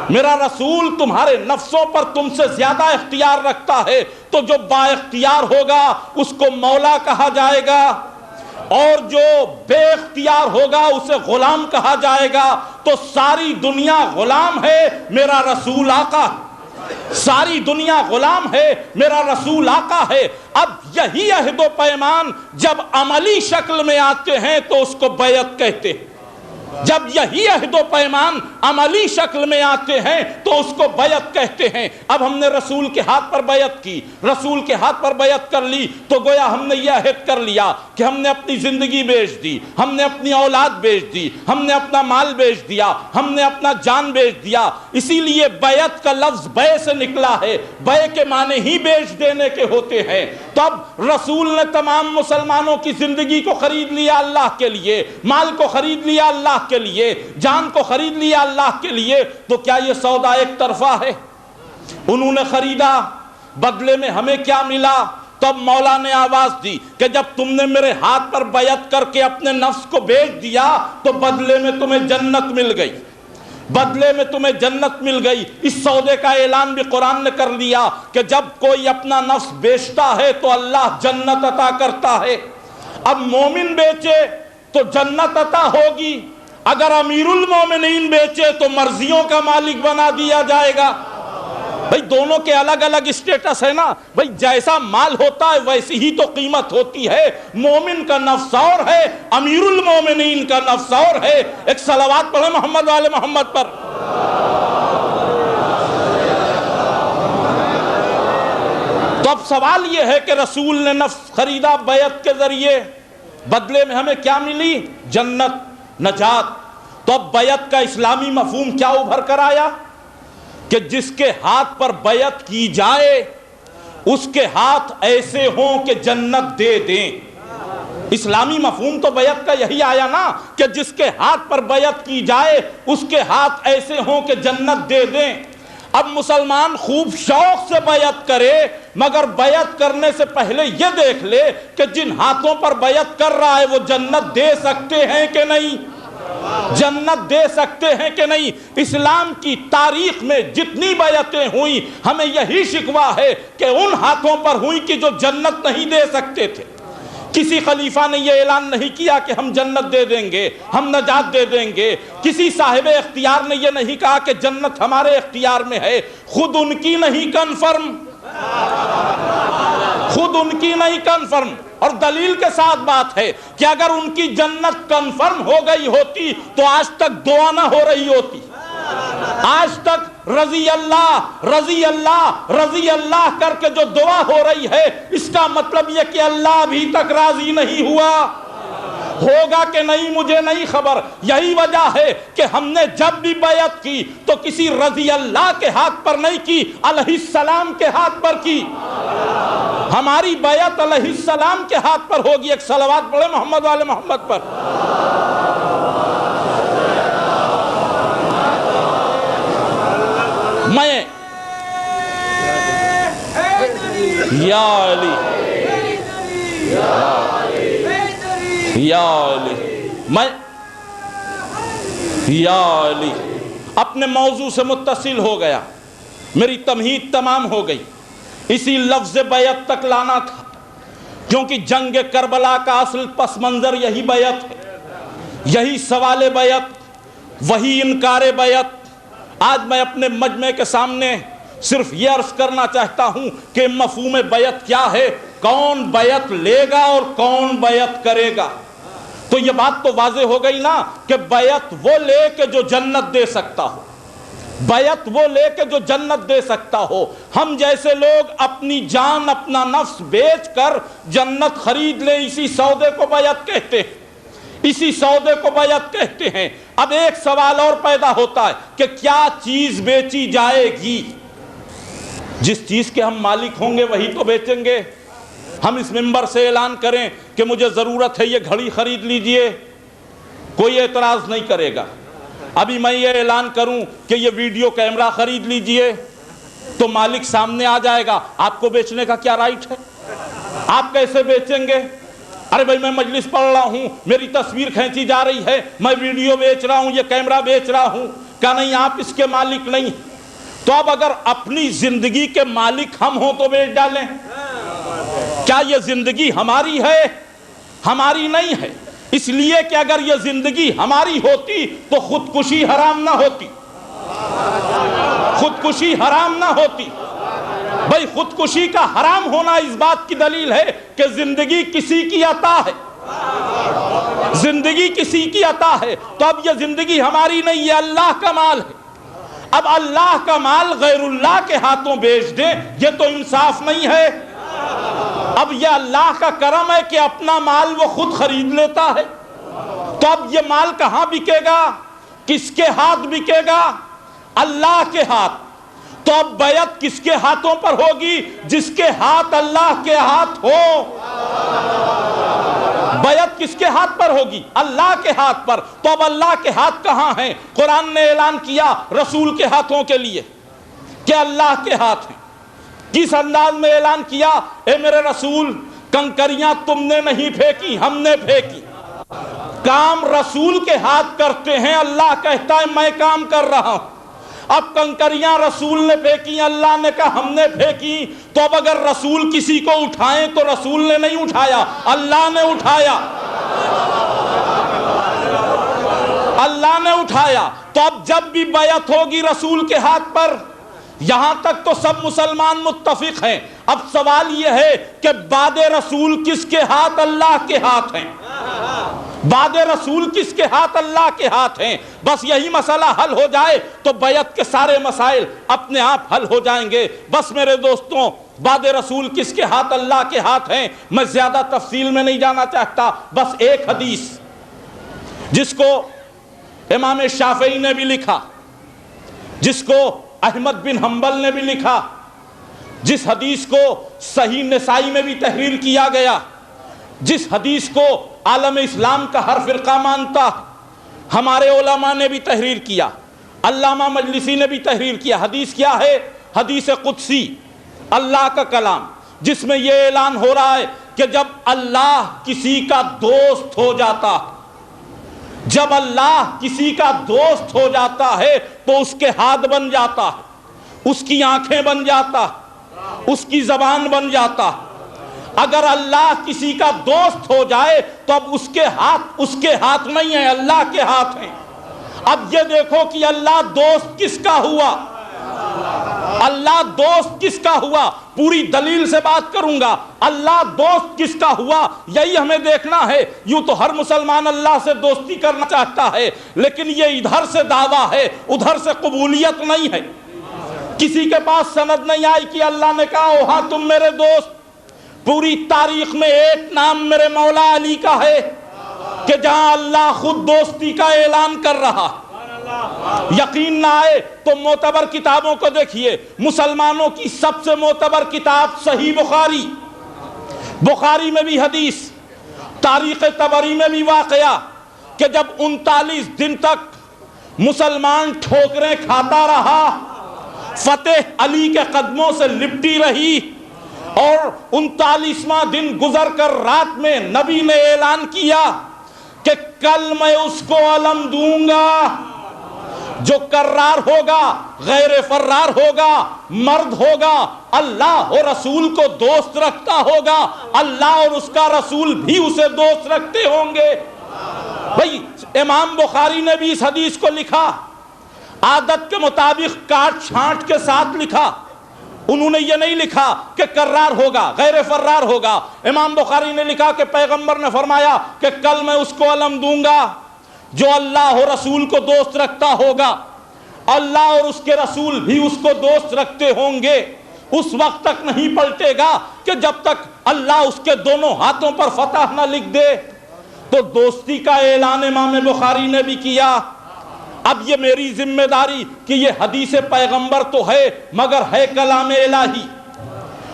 میرا رسول تمہارے نفسوں پر تم سے زیادہ اختیار رکھتا ہے، تو جو با اختیار ہوگا اس کو مولا کہا جائے گا، اور جو بے اختیار ہوگا اسے غلام کہا جائے گا۔ تو ساری دنیا غلام ہے، میرا رسول آقا، ساری دنیا غلام ہے، میرا رسول آقا ہے۔ اب یہی عہد و پیمان جب عملی شکل میں آتے ہیں تو اس کو بیعت کہتے ہیں، جب یہی عہد و پیمان عملی شکل میں آتے ہیں تو اس کو بیعت کہتے ہیں۔ اب ہم نے رسول کے ہاتھ پر بیعت کی، رسول کے ہاتھ پر بیعت کر لی، تو گویا ہم نے یہ عہد کر لیا کہ ہم نے اپنی زندگی بیچ دی، ہم نے اپنی اولاد بیچ دی، ہم نے اپنا مال بیچ دیا، ہم نے اپنا جان بیچ دیا۔ اسی لیے بیعت کا لفظ بے سے نکلا ہے، بے کے معنی ہی بیچ دینے کے ہوتے ہیں۔ تو اب رسول نے تمام مسلمانوں کی زندگی کو خرید لیا اللہ کے لیے، مال کو خرید لیا اللہ کے لیے، جان کو خرید لیا اللہ کے لیے، تو کیا یہ سودا ایک طرفہ ہے؟ انہوں نے خریدا، بدلے میں ہمیں کیا ملا؟ تب مولا نے آواز دی کہ جب تم نے میرے ہاتھ پر بیعت کر کے اپنے نفس کو بیچ دیا تو بدلے میں تمہیں جنت مل گئی، بدلے میں تمہیں جنت مل گئی۔ اس سودے کا اعلان بھی قرآن نے کر لیا کہ جب کوئی اپنا نفس بیچتا ہے تو اللہ جنت عطا کرتا ہے۔ اب مومن بیچے تو جنت عطا ہوگی، اگر امیر المومنین بیچے تو مرضیوں کا مالک بنا دیا جائے گا۔ بھئی دونوں کے الگ الگ اسٹیٹس ہے نا، بھئی جیسا مال ہوتا ہے ویسی ہی تو قیمت ہوتی ہے۔ مومن کا نفس اور ہے، امیر المومنین کا نفس اور ہے۔ ایک صلوات پڑھیں محمد والے محمد پر۔ تو اب سوال یہ ہے کہ رسول نے نفس خریدا بیعت کے ذریعے، بدلے میں ہمیں کیا ملی؟ جنت، نجات۔ تو اب بیعت کا اسلامی مفہوم کیا ابھر کر آیا کہ جس کے ہاتھ پر بیعت کی جائے اس کے ہاتھ ایسے ہوں کہ جنت دے دیں۔ اسلامی مفہوم تو بیعت کا یہی آیا نا کہ جس کے ہاتھ پر بیعت کی جائے اس کے ہاتھ ایسے ہوں کہ جنت دے دیں۔ اب مسلمان خوب شوق سے بیعت کرے، مگر بیعت کرنے سے پہلے یہ دیکھ لے کہ جن ہاتھوں پر بیعت کر رہا ہے وہ جنت دے سکتے ہیں کہ نہیں، جنت دے سکتے ہیں کہ نہیں۔ اسلام کی تاریخ میں جتنی بیعتیں ہوئیں ہمیں یہی شکوہ ہے کہ ان ہاتھوں پر ہوئیں کہ جو جنت نہیں دے سکتے تھے۔ کسی خلیفہ نے یہ اعلان نہیں کیا کہ ہم جنت دے دیں گے، ہم نجات دے دیں گے۔ کسی صاحب اختیار نے یہ نہیں کہا کہ جنت ہمارے اختیار میں ہے۔ خود ان کی نہیں کنفرم، خود ان کی نہیں کنفرم۔ اور دلیل کے ساتھ بات ہے کہ اگر ان کی جنت کنفرم ہو گئی ہوتی تو آج تک دعا نہ ہو رہی ہوتی، آج تک رضی اللہ رضی اللہ رضی اللہ کر کے جو دعا ہو رہی ہے اس کا مطلب یہ کہ اللہ ابھی تک راضی نہیں ہوا۔ ہوگا کہ نہیں مجھے نہیں خبر۔ یہی وجہ ہے کہ ہم نے جب بھی بیعت کی تو کسی رضی اللہ کے ہاتھ پر نہیں کی، علیہ السلام کے ہاتھ پر کی۔ ہماری بیعت علیہ السلام کے ہاتھ پر ہوگی۔ ایک صلوات پڑھیں محمد والے محمد پر۔ میں یا علی یا علی میں یا علی اپنے موضوع سے متصل ہو گیا، میری تمہید تمام ہو گئی۔ اسی لفظ بیعت تک لانا تھا، کیونکہ جنگ کربلا کا اصل پس منظر یہی بیعت ہے، یہی سوال بیعت، وہی انکار بیعت۔ آج میں اپنے مجمع کے سامنے صرف یہ عرض کرنا چاہتا ہوں کہ مفہوم بیعت کیا ہے، کون بیعت لے گا اور کون بیعت کرے گا۔ تو یہ بات تو واضح ہو گئی نا کہ بیعت وہ لے کے جو جنت دے سکتا ہو، بیعت وہ لے کے جو جنت دے سکتا ہو۔ ہم جیسے لوگ اپنی جان اپنا نفس بیچ کر جنت خرید لیں، اسی سودے کو بیعت کہتے ہیں، اسی سودے کو بیعت کہتے ہیں۔ اب ایک سوال اور پیدا ہوتا ہے کہ کیا چیز بیچی جائے گی؟ جس چیز کے ہم مالک ہوں گے وہی تو بیچیں گے۔ ہم اس منبر سے اعلان کریں کہ مجھے ضرورت ہے یہ گھڑی خرید لیجئے، کوئی اعتراض نہیں کرے گا۔ ابھی میں یہ اعلان کروں کہ یہ ویڈیو کیمرہ خرید لیجئے تو مالک سامنے آ جائے گا، آپ کو بیچنے کا کیا رائٹ ہے؟ آپ کیسے بیچیں گے؟ ارے بھائی میں مجلس پڑھ رہا ہوں، میری تصویر کھینچی جا رہی ہے، میں ویڈیو بیچ رہا ہوں، یہ کیمرہ بیچ رہا ہوں، کہا نہیں آپ اس کے مالک نہیں۔ تو اب اگر اپنی زندگی کے مالک ہم ہوں تو بیچ ڈالیں؟ کیا یہ زندگی ہماری ہے؟ ہماری نہیں ہے، اس لیے کہ اگر یہ زندگی ہماری ہوتی تو خودکشی حرام نہ ہوتی، خودکشی حرام نہ ہوتی۔ بھائی خودکشی کا حرام ہونا اس بات کی دلیل ہے کہ زندگی کسی کی عطا ہے، زندگی کسی کی عطا ہے، تو اب یہ زندگی ہماری نہیں، یہ اللہ کا مال ہے۔ اب اللہ کا مال غیر اللہ کے ہاتھوں بیچ دیں، یہ تو انصاف نہیں ہے۔ اب یہ اللہ کا کرم ہے کہ اپنا مال وہ خود خرید لیتا ہے، تو اب یہ مال کہاں بکے گا؟ کس کے ہاتھ بکے گا؟ اللہ کے ہاتھ۔ تو اب بیعت کس کے ہاتھوں پر ہوگی؟ جس کے ہاتھ اللہ کے ہاتھ ہو۔ بیعت کس کے ہاتھ پر ہوگی؟ اللہ کے ہاتھ پر۔ تو اب اللہ کے ہاتھ کہاں ہیں؟ قرآن نے اعلان کیا رسول کے ہاتھوں کے لیے کہ اللہ کے ہاتھ ہیں۔ کس انداز میں اعلان کیا؟ اے میرے رسول کنکریاں تم نے نہیں پھینکی، ہم نے پھینکی۔ کام رسول کے ہاتھ کرتے ہیں، اللہ کہتا ہے میں کام کر رہا ہوں۔ اب کنکریاں رسول نے پھینکی، اللہ نے کہا ہم نے پھینکی، تو اب اگر رسول کسی کو اٹھائیں تو رسول نے نہیں اٹھایا، اللہ نے اٹھایا، اللہ نے اٹھایا۔ تو اب جب بھی بیعت ہوگی رسول کے ہاتھ پر، یہاں تک تو سب مسلمان متفق ہیں۔ اب سوال یہ ہے کہ بعد رسول کس کے ہاتھ؟ اللہ کے ہاتھ ہیں۔ بعد رسول کس کے ہاتھ؟ اللہ کے ہاتھ ہیں۔ بس یہی مسئلہ حل ہو جائے تو بیعت کے سارے مسائل اپنے آپ حل ہو جائیں گے۔ بس میرے دوستوں بعد رسول کس کے ہاتھ؟ اللہ کے ہاتھ ہیں۔ میں زیادہ تفصیل میں نہیں جانا چاہتا، بس ایک حدیث جس کو امام شافعی نے بھی لکھا، جس کو احمد بن حنبل نے بھی لکھا، جس حدیث کو صحیح نسائی میں بھی تحریر کیا گیا، جس حدیث کو عالم اسلام کا ہر فرقہ مانتا، ہمارے علماء نے بھی تحریر کیا، علامہ مجلسی نے بھی تحریر کیا۔ حدیث کیا ہے؟ حدیث قدسی، اللہ کا کلام، جس میں یہ اعلان ہو رہا ہے کہ جب اللہ کسی کا دوست ہو جاتا، جب اللہ کسی کا دوست ہو جاتا ہے تو اس کے ہاتھ بن جاتا ہے، اس کی آنکھیں بن جاتا، اس کی زبان بن جاتا۔ اگر اللہ کسی کا دوست ہو جائے تو اب اس کے ہاتھ نہیں ہیں، اللہ کے ہاتھ ہیں۔ اب یہ دیکھو کہ اللہ دوست کس کا ہوا؟ اللہ دوست کس کا ہوا؟ پوری دلیل سے بات کروں گا۔ اللہ دوست کس کا ہوا یہی ہمیں دیکھنا ہے۔ یوں تو ہر مسلمان اللہ سے دوستی کرنا چاہتا ہے، لیکن یہ ادھر سے دعویٰ ہے ادھر سے قبولیت نہیں ہے۔ کسی کے پاس سند نہیں آئی کہ اللہ نے کہا او ہاں تم میرے دوست۔ پوری تاریخ میں ایک نام میرے مولا علی کا ہے کہ جہاں اللہ خود دوستی کا اعلان کر رہا۔ یقین نہ آئے تو معتبر کتابوں کو دیکھیے۔ مسلمانوں کی سب سے معتبر کتاب صحیح بخاری، بخاری میں بھی حدیث، تاریخ طبری میں بھی واقعہ کہ جب 39 دن تک مسلمان ٹھوکریں کھاتا رہا، فتح علی کے قدموں سے لپٹی رہی، اور 39واں دن گزر کر رات میں نبی نے اعلان کیا کہ کل میں اس کو علم دوں گا جو کرار ہوگا، غیر فرار ہوگا، مرد ہوگا، اللہ اور رسول کو دوست رکھتا ہوگا، اللہ اور اس کا رسول بھی اسے دوست رکھتے ہوں گے۔ بھئی امام بخاری نے بھی اس حدیث کو لکھا، عادت کے مطابق کاٹ چھانٹ کے ساتھ لکھا۔ انہوں نے یہ نہیں لکھا کہ کرار ہوگا، غیر فرار ہوگا۔ امام بخاری نے لکھا کہ پیغمبر نے فرمایا کہ کل میں اس کو علم دوں گا جو اللہ اور رسول کو دوست رکھتا ہوگا، اللہ اور اس کے رسول بھی اس کو دوست رکھتے ہوں گے۔ اس وقت تک نہیں پلٹے گا کہ جب تک اللہ اس کے دونوں ہاتھوں پر فتح نہ لکھ دے۔ تو دوستی کا اعلان امام بخاری نے بھی کیا۔ اب یہ میری ذمہ داری کہ یہ حدیث پیغمبر تو ہے مگر ہے کلام الہی،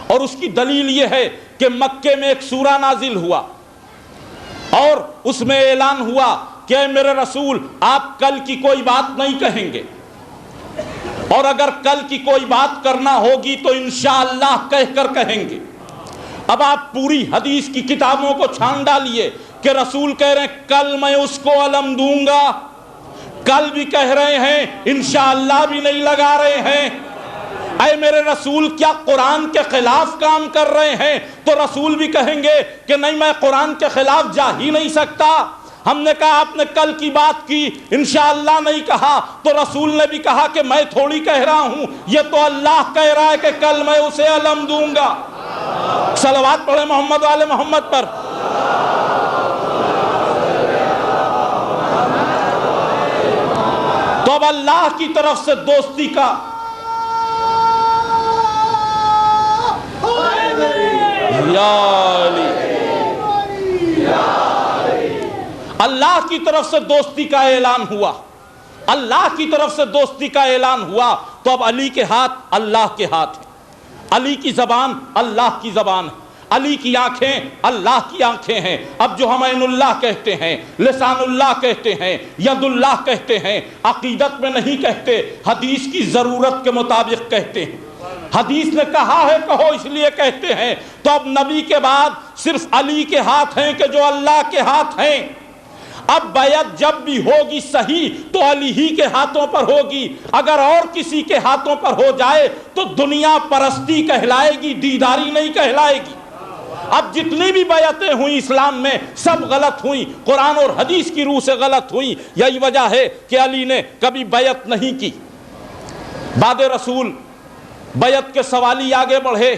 اور اس کی دلیل یہ ہے کہ مکے میں ایک سورہ نازل ہوا اور اس میں اعلان ہوا کہ اے میرے رسول آپ کل کی کوئی بات نہیں کہیں گے، اور اگر کل کی کوئی بات کرنا ہوگی تو انشاءاللہ کہہ کر کہیں گے۔ اب آپ پوری حدیث کی کتابوں کو چھان ڈالیے کہ رسول کہہ رہے ہیں کل میں اس کو علم دوں گا، کل بھی کہہ رہے ہیں انشاءاللہ بھی نہیں لگا رہے ہیں۔ اے میرے رسول کیا قرآن کے خلاف کام کر رہے ہیں؟ تو رسول بھی کہیں گے کہ نہیں میں قرآن کے خلاف جا ہی نہیں سکتا۔ ہم نے کہا آپ نے کل کی بات کی انشاءاللہ نہیں کہا، تو رسول نے بھی کہا کہ میں تھوڑی کہہ رہا ہوں، یہ تو اللہ کہہ رہا ہے کہ کل میں اسے علم دوں گا۔ صلوات پڑھیں محمد والے محمد پر۔ تو اب اللہ کی طرف سے دوستی کا اللہ کی طرف سے دوستی کا اعلان ہوا، اللہ کی طرف سے دوستی کا اعلان ہوا، تو اب علی کے ہاتھ اللہ کے ہاتھ ہیں، علی کی زبان اللہ کی زبان ہے، علی کی آنکھیں اللہ کی آنکھیں ہیں۔ اب جو ہم عین اللہ کہتے ہیں، لسان اللہ کہتے ہیں، ید اللہ کہتے ہیں، عقیدت میں نہیں کہتے، حدیث کی ضرورت کے مطابق کہتے ہیں۔ حدیث نے کہا ہے کہو اس لیے کہتے ہیں۔ تو اب نبی کے بعد صرف علی کے ہاتھ ہیں کہ جو اللہ کے ہاتھ ہیں۔ اب بیعت جب بھی ہوگی صحیح تو علی ہی کے ہاتھوں پر ہوگی، اگر اور کسی کے ہاتھوں پر ہو جائے تو دنیا پرستی کہلائے گی، دیداری نہیں کہلائے گی۔ اب جتنی بھی بیعتیں ہوئیں اسلام میں سب غلط ہوئیں، قرآن اور حدیث کی روح سے غلط ہوئیں۔ یہی وجہ ہے کہ علی نے کبھی بیعت نہیں کی۔ بعد رسول بیعت کے سوالی آگے بڑھے،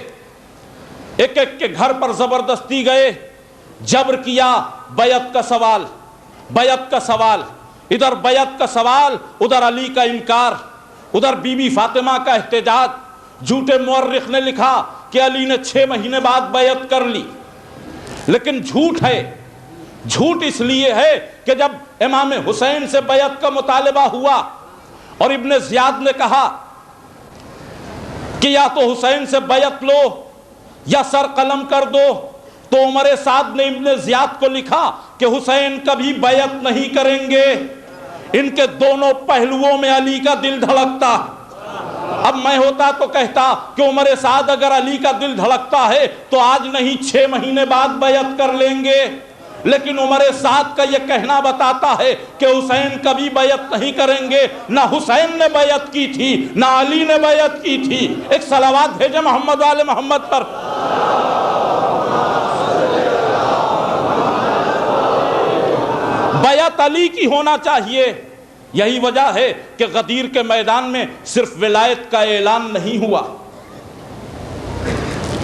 ایک ایک کے گھر پر زبردستی گئے، جبر کیا، بیعت کا سوال، بیعت کا سوال، ادھر بیعت کا سوال، ادھر علی کا انکار، ادھر بی بی فاطمہ کا احتجاج۔ جھوٹے مورخ نے لکھا کہ علی نے 6 مہینے بعد بیعت کر لی، لیکن جھوٹ ہے۔ جھوٹ اس لیے ہے کہ جب امام حسین سے بیعت کا مطالبہ ہوا اور ابن زیاد نے کہا کہ یا تو حسین سے بیعت لو یا سر قلم کر دو، تو عمر سعد نے ابن زیاد کو لکھا کہ حسین کبھی بیعت نہیں کریں گے۔ ان کے دونوں پہلوؤں میں علی کا دل دھڑکتا۔ اب میں ہوتا تو کہتا کہ عمر سعد اگر علی کا دل دھڑکتا ہے تو آج نہیں 6 مہینے بعد بیعت کر لیں گے، لیکن عمر سعد کا یہ کہنا بتاتا ہے کہ حسین کبھی بیعت نہیں کریں گے۔ نہ حسین نے بیعت کی تھی نہ علی نے بیعت کی تھی۔ ایک صلوات بھیجے محمد والے محمد پر۔ بیعت علی کی ہونا چاہیے۔ یہی وجہ ہے کہ غدیر کے میدان میں صرف ولایت کا اعلان نہیں ہوا،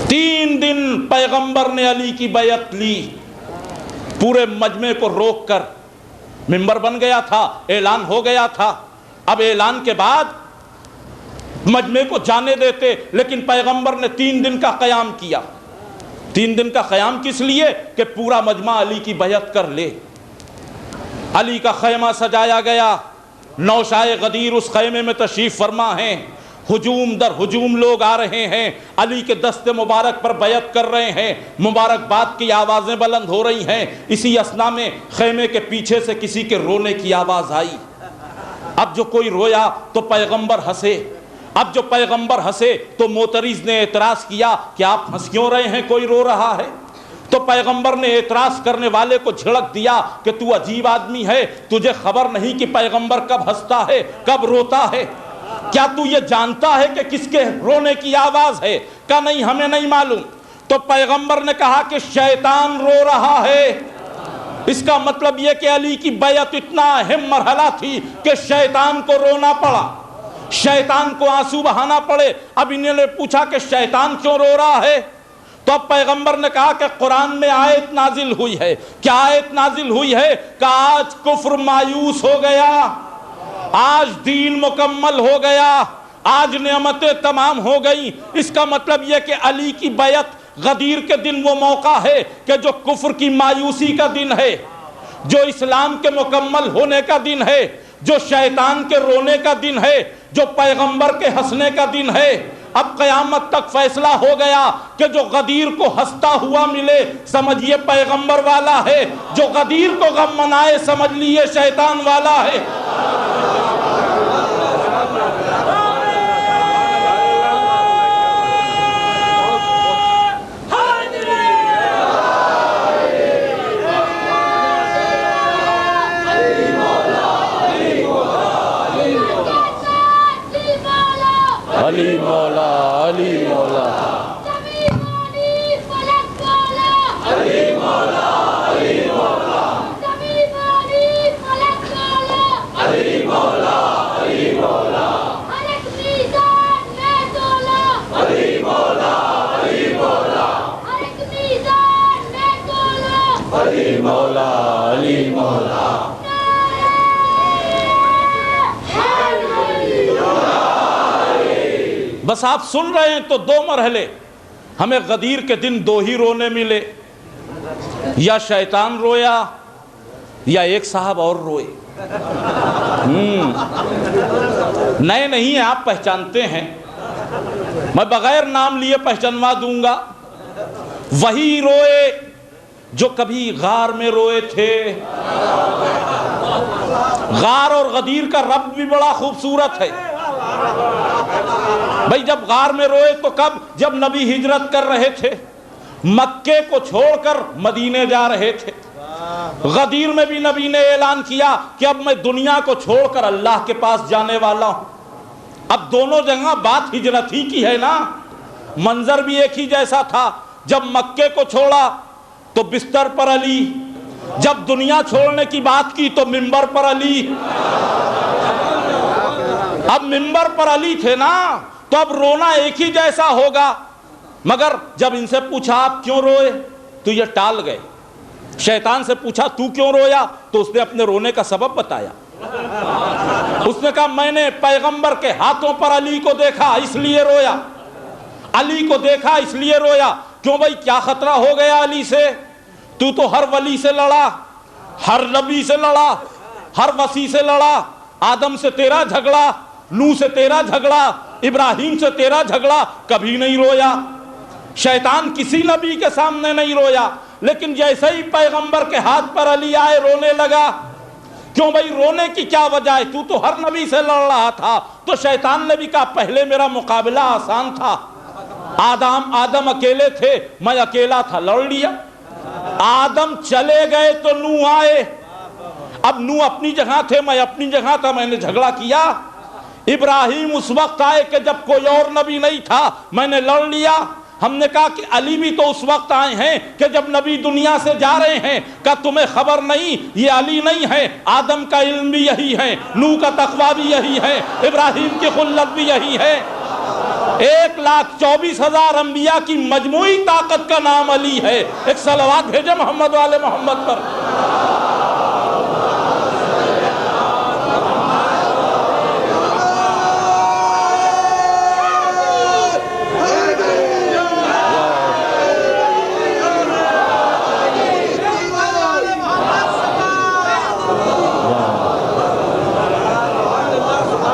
3 دن پیغمبر نے علی کی بیعت لی، پورے مجمع کو روک کر۔ منبر بن گیا تھا، اعلان ہو گیا تھا، اب اعلان کے بعد مجمع کو جانے دیتے، لیکن پیغمبر نے 3 دن کا قیام کیا۔ 3 دن کا قیام کس لیے؟ کہ پورا مجمع علی کی بیعت کر لے۔ علی کا خیمہ سجایا گیا، نوشائے غدیر اس خیمے میں تشریف فرما ہیں، ہجوم در ہجوم لوگ آ رہے ہیں، علی کے دست مبارک پر بیعت کر رہے ہیں، مبارکباد کی آوازیں بلند ہو رہی ہیں۔ اسی اثنا میں خیمے کے پیچھے سے کسی کے رونے کی آواز آئی۔ اب جو کوئی رویا تو پیغمبر ہنسے، اب جو پیغمبر ہنسے تو معترض نے اعتراض کیا کہ آپ ہنس کیوں رہے ہیں، کوئی رو رہا ہے؟ تو پیغمبر نے اعتراض کرنے والے کو جھڑک دیا کہ تو عجیب آدمی ہے، تجھے خبر نہیں کہ پیغمبر کب ہنستا ہے کب روتا ہے؟ کیا تو یہ جانتا ہے کہ کس کے رونے کی آواز ہے؟ کہا نہیں ہمیں نہیں معلوم۔ تو پیغمبر نے کہا کہ شیطان رو رہا ہے۔ اس کا مطلب یہ کہ علی کی بیعت اتنا اہم مرحلہ تھی کہ شیطان کو رونا پڑا، شیطان کو آنسو بہانا پڑے۔ اب انہوں نے پوچھا کہ شیطان کیوں رو رہا ہے؟ تو اب پیغمبر نے کہا کہ قرآن میں آیت نازل ہوئی ہے۔ کیا آیت نازل ہوئی ہے؟ کہ آج کفر مایوس ہو گیا، آج دین مکمل ہو گیا، آج نعمتیں تمام ہو گئیں۔ اس کا مطلب یہ کہ علی کی بیعت غدیر کے دن وہ موقع ہے کہ جو کفر کی مایوسی کا دن ہے، جو اسلام کے مکمل ہونے کا دن ہے، جو شیطان کے رونے کا دن ہے، جو پیغمبر کے ہنسنے کا دن ہے۔ اب قیامت تک فیصلہ ہو گیا کہ جو غدیر کو ہنستا ہوا ملے سمجھیے پیغمبر والا ہے، جو غدیر کو غم منائے سمجھ لیے شیطان والا ہے۔ علی مولا علی مولا علی مولا علی مولا علی مولا علی مولا علی مولا علی مولا علی مولا علی مولا۔ بس آپ سن رہے ہیں تو دو مرحلے، ہمیں غدیر کے دن دو ہی رونے ملے، یا شیطان رویا یا ایک صاحب اور روئے۔ نئے نہیں ہیں آپ، پہچانتے ہیں، میں بغیر نام لیے پہچانوا دوں گا۔ وہی روئے جو کبھی غار میں روئے تھے۔ غار اور غدیر کا رب بھی بڑا خوبصورت ہے بھائی۔ جب غار میں روئے تو کب؟ جب نبی ہجرت کر رہے تھے، مکے کو چھوڑ کر مدینے جا رہے تھے۔ غدیر میں بھی نبی نے اعلان کیا کہ اب میں دنیا کو چھوڑ کر اللہ کے پاس جانے والا ہوں۔ اب دونوں جگہ بات ہجرت ہی کی ہے نا، منظر بھی ایک ہی جیسا تھا۔ جب مکے کو چھوڑا تو بستر پر علی، جب دنیا چھوڑنے کی بات کی تو منبر پر علی۔ اب منبر پر علی تھے نا تو اب رونا ایک ہی جیسا ہوگا۔ مگر جب ان سے پوچھا آپ کیوں روئے تو یہ ٹال گئے۔ شیطان سے پوچھا تو کیوں رویا تو اس نے اپنے رونے کا سبب بتایا۔ اس نے کہا میں نے پیغمبر کے ہاتھوں پر علی کو دیکھا اس لیے رویا، علی کو دیکھا اس لیے رویا۔ کیوں بھائی کیا خطرہ ہو گیا علی سے؟ تو ہر ولی سے لڑا، ہر نبی سے لڑا، ہر وصی سے لڑا، آدم سے تیرا جھگڑا، نوح سے تیرا جھگڑا، ابراہیم سے تیرا جھگڑا، کبھی نہیں رویا۔ شیطان کسی نبی کے سامنے نہیں رویا، لیکن جیسے ہی پیغمبر کے ہاتھ پر علی آئے رونے لگا۔ کیوں بھائی رونے کی کیا وجہ ہے؟ تو ہر نبی سے لڑ رہا تھا۔ تو شیطان نے بھی کہا پہلے میرا مقابلہ آسان تھا، آدم اکیلے تھے، میں اکیلا تھا، لڑ لیا۔ آدم چلے گئے تو نوح آئے، اب نوح اپنی جگہ تھے، میں اپنی جگہ تھا، میں نے جھگڑا کیا۔ ابراہیم اس وقت آئے کہ جب کوئی اور نبی نہیں تھا، میں نے لڑ لیا۔ ہم نے کہا کہ علی بھی تو اس وقت آئے ہیں کہ جب نبی دنیا سے جا رہے ہیں، کہ تمہیں خبر نہیں یہ علی نہیں ہے؟ آدم کا علم بھی یہی ہے، نوح کا تقویٰ بھی یہی ہے، ابراہیم کی خلت بھی یہی ہے۔ 1,24,000 انبیاء کی مجموعی طاقت کا نام علی ہے۔ ایک صلوات بھیجے محمد والے محمد پر۔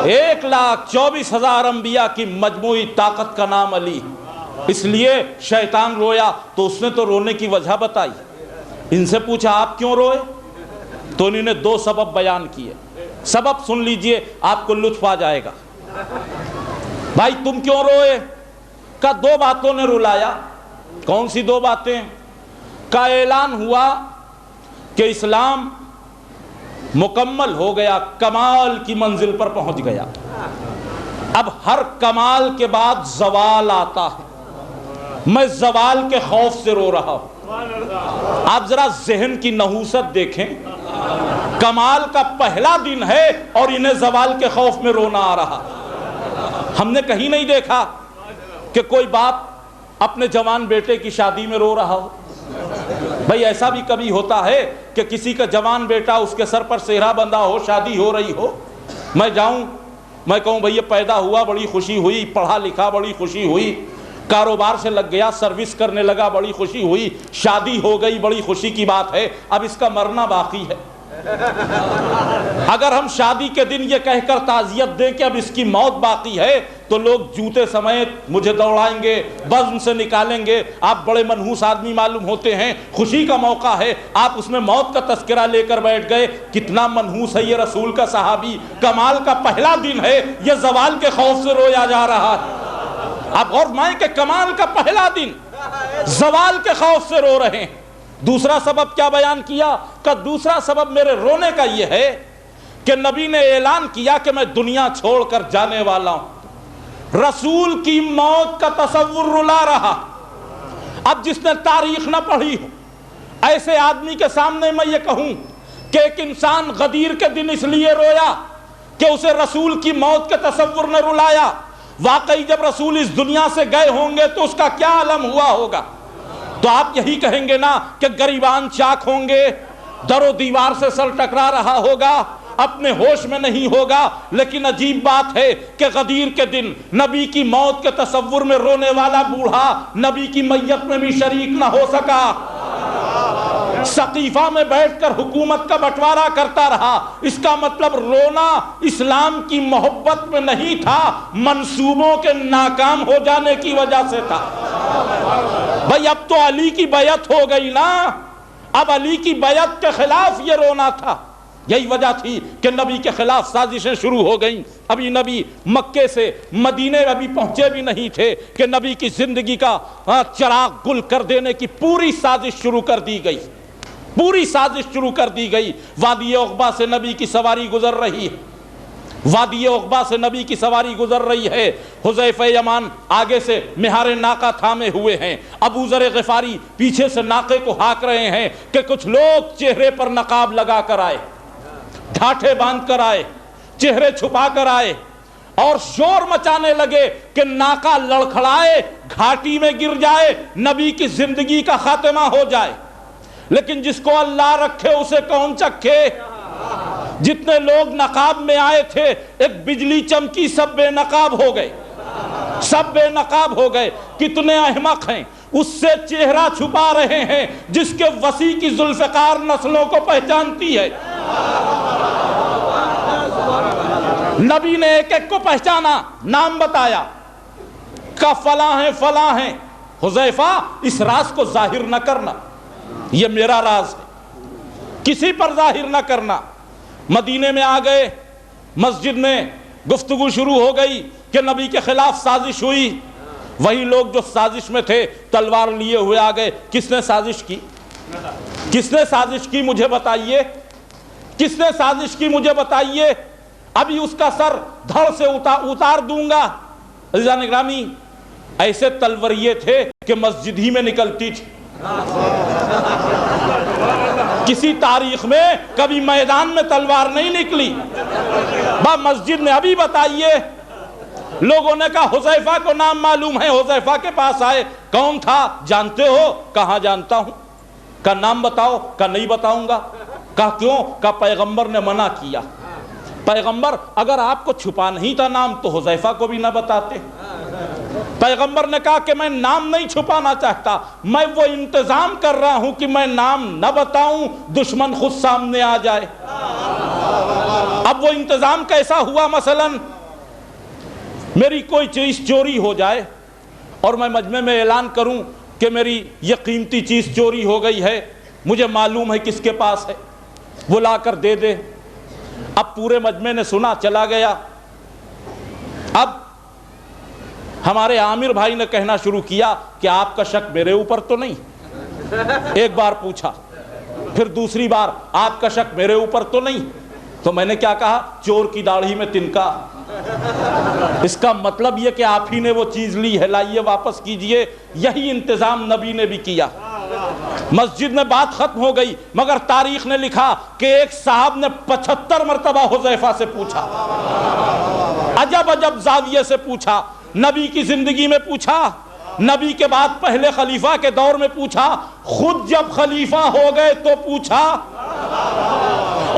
ایک 1,24,000 انبیاء کی مجموعی طاقت کا نام علی۔ اس لیے شیطان رویا تو اس نے تو رونے کی وجہ بتائی۔ ان سے پوچھا آپ کیوں روئے تو انہوں نے 2 سبب بیان کیے۔ سبب سن لیجئے، آپ کو لطف آ جائے گا۔ بھائی تم کیوں روئے؟ کہا 2 باتوں نے رلایا۔ کون سی 2 باتیں؟ کا اعلان ہوا کہ اسلام مکمل ہو گیا، کمال کی منزل پر پہنچ گیا۔ اب ہر کمال کے بعد زوال آتا ہے، میں زوال کے خوف سے رو رہا ہوں۔ آپ ذرا ذہن کی نحوست دیکھیں، کمال کا پہلا دن ہے اور انہیں زوال کے خوف میں رونا آ رہا۔ ہم نے کہیں نہیں دیکھا کہ کوئی باپ اپنے جوان بیٹے کی شادی میں رو رہا ہو۔ بھائی ایسا بھی کبھی ہوتا ہے کہ کسی کا جوان بیٹا اس کے سر پر سہرا بندھا ہو، شادی ہو رہی ہو، میں جاؤں میں کہوں بھئی یہ پیدا ہوا بڑی خوشی ہوئی، پڑھا لکھا بڑی خوشی ہوئی، کاروبار سے لگ گیا، سروس کرنے لگا بڑی خوشی ہوئی، شادی ہو گئی بڑی خوشی کی بات ہے، اب اس کا مرنا باقی ہے۔ اگر ہم شادی کے دن یہ کہہ کر تعزیت دیں کہ اب اس کی موت باقی ہے تو لوگ جوتے سمیت مجھے دوڑائیں گے، بزم سے نکالیں گے، آپ بڑے منحوس آدمی معلوم ہوتے ہیں، خوشی کا موقع ہے، آپ اس میں موت کا تذکرہ لے کر بیٹھ گئے۔ کتنا منحوس ہے یہ رسول کا صحابی، کمال کا پہلا دن ہے، یہ زوال کے خوف سے رویا جا رہا ہے۔ آپ غور فرمائیں کہ کمال کا پہلا دن زوال کے خوف سے رو رہے ہیں۔ دوسرا سبب کیا بیان کیا؟ کہ دوسرا سبب میرے رونے کا یہ ہے کہ نبی نے اعلان کیا کہ میں دنیا چھوڑ کر جانے والا ہوں۔ رسول کی موت کا تصور رلا رہا۔ اب جس نے تاریخ نہ پڑھی ہو، ایسے آدمی کے سامنے میں یہ کہوں کہ ایک انسان غدیر کے دن اس لیے رویا کہ اسے رسول کی موت کے تصور نے رلایا، واقعی جب رسول اس دنیا سے گئے ہوں گے تو اس کا کیا عالم ہوا ہوگا؟ تو آپ یہی کہیں گے نا کہ گریبان چاک ہوں گے، در و دیوار سے سر ٹکرا رہا ہوگا، اپنے ہوش میں نہیں ہوگا۔ لیکن عجیب بات ہے کہ غدیر کے دن نبی کی موت کے تصور میں رونے والا بوڑھا نبی کی میت میں بھی شریک نہ ہو سکا، سقیفہ میں بیٹھ کر حکومت کا بٹوارا کرتا رہا۔ اس کا مطلب رونا اسلام کی محبت میں نہیں تھا، منصوبوں کے ناکام ہو جانے کی وجہ سے تھا۔ بھئی اب تو علی کی بیعت ہو گئی نا، اب علی کی بیعت کے خلاف یہ رونا تھا۔ یہی وجہ تھی کہ نبی کے خلاف سازشیں شروع ہو گئیں۔ ابھی نبی مکے سے مدینے ابھی پہنچے بھی نہیں تھے کہ نبی کی زندگی کا چراغ گل کر دینے کی پوری سازش شروع کر دی گئی، پوری سازش شروع کر دی گئی۔ وادی عقبہ سے نبی کی سواری گزر رہی ہے، وادی عقبہ سے نبی کی سواری گزر رہی ہے۔ حذیفہ یمان آگے سے مہار ناقہ تھامے ہوئے ہیں، ابو ذر غفاری پیچھے سے ناقے کو ہانک رہے ہیں کہ کچھ لوگ چہرے پر نقاب لگا کر آئے، ڈھاٹھے باندھ کر آئے، چہرے چھپا کر آئے اور شور مچانے لگے کہ ناقہ لڑکھڑائے، گھاٹی میں گر جائے، نبی کی زندگی کا خاتمہ ہو جائے۔ لیکن جس کو اللہ رکھے اسے کون چکھے؟ جتنے لوگ نقاب میں آئے تھے ایک بجلی چمکی، سب بے نقاب ہو گئے، سب بے نقاب ہو گئے۔ کتنے احمق ہیں، اس سے چہرہ چھپا رہے ہیں جس کے وسیع کی ذوالفقار نسلوں کو پہچانتی ہے۔ نبی نے ایک ایک کو پہچانا، نام بتایا کہ فلاں ہیں فلاں ہیں۔ حذیفہ اس راز کو ظاہر نہ کرنا، یہ میرا راز ہے، کسی پر ظاہر نہ کرنا۔ مدینے میں آ گئے، مسجد میں گفتگو شروع ہو گئی کہ نبی کے خلاف سازش ہوئی۔ وہی لوگ جو سازش میں تھے تلوار لیے ہوئے آ گئے۔ کس نے سازش کی؟ کس نے سازش کی مجھے بتائیے، کس نے سازش کی مجھے بتائیے، ابھی اس کا سر دھڑ سے اتار دوں گا۔ عزیزان اکرامی، ایسے تلوریے تھے کہ مسجد ہی میں نکلتی تھی۔ کسی تاریخ میں کبھی میدان میں تلوار نہیں نکلی، مسجد میں۔ ابھی بتائیے، لوگوں نے کہا حذیفہ کو نام معلوم ہے، حذیفہ کے پاس آئے، کون تھا جانتے ہو؟ کہاں جانتا ہوں۔ کا نام بتاؤ؟ کا نہیں بتاؤں گا۔ کہا کیوں؟ کا پیغمبر نے منع کیا۔ پیغمبر اگر آپ کو چھپا نہیں تھا نام تو حذیفہ کو بھی نہ بتاتے۔ پیغمبر نے کہا کہ میں نام نہیں چھپانا چاہتا، میں وہ انتظام کر رہا ہوں کہ میں نام نہ بتاؤں، دشمن خود سامنے آ جائے۔ اب وہ انتظام کیسا ہوا؟ مثلا میری کوئی چیز چوری ہو جائے اور میں مجمع میں اعلان کروں کہ میری یہ قیمتی چیز چوری ہو گئی ہے، مجھے معلوم ہے کس کے پاس ہے، وہ لا کر دے دے۔ اب پورے مجمع نے سنا، چلا گیا۔ اب ہمارے عامر بھائی نے کہنا شروع کیا کہ آپ کا شک میرے اوپر تو نہیں؟ ایک بار پوچھا، پھر دوسری بار آپ کا شک میرے اوپر تو نہیں؟ تو میں نے کیا کہا؟ چور کی داڑھی میں تنکا۔ اس کا مطلب یہ کہ آپ ہی نے وہ چیز لی ہے، لائیے واپس کیجئے۔ یہی انتظام نبی نے بھی کیا۔ مسجد میں بات ختم ہو گئی، مگر تاریخ نے لکھا کہ ایک صاحب نے 75 مرتبہ حذیفہ سے پوچھا، عجب عجب زاویے سے پوچھا، نبی کی زندگی میں پوچھا، نبی کے بعد پہلے خلیفہ کے دور میں پوچھا، خود جب خلیفہ ہو گئے تو پوچھا،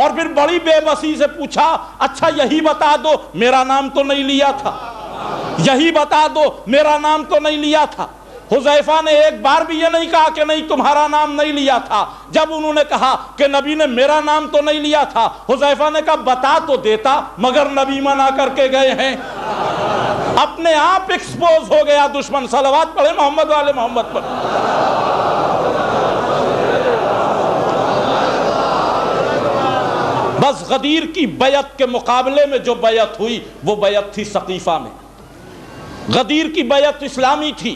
اور پھر بڑی بے بسی سے پوچھا، اچھا یہی بتا دو میرا نام تو نہیں لیا تھا، یہی بتا دو میرا نام تو نہیں لیا تھا۔ حذیفہ نے ایک بار بھی یہ نہیں کہا کہ نہیں تمہارا نام نہیں لیا تھا۔ جب انہوں نے کہا کہ نبی نے میرا نام تو نہیں لیا تھا، حذیفہ نے کہا بتا تو دیتا، مگر نبی منع کر کے گئے ہیں۔ اپنے آپ ایکسپوز ہو گیا دشمن. صلوات پڑھے محمد والے محمد پر. بس غدیر کی بیعت کے مقابلے میں جو بیعت ہوئی وہ بیعت تھی ثقیفہ میں. غدیر کی بیعت اسلامی تھی،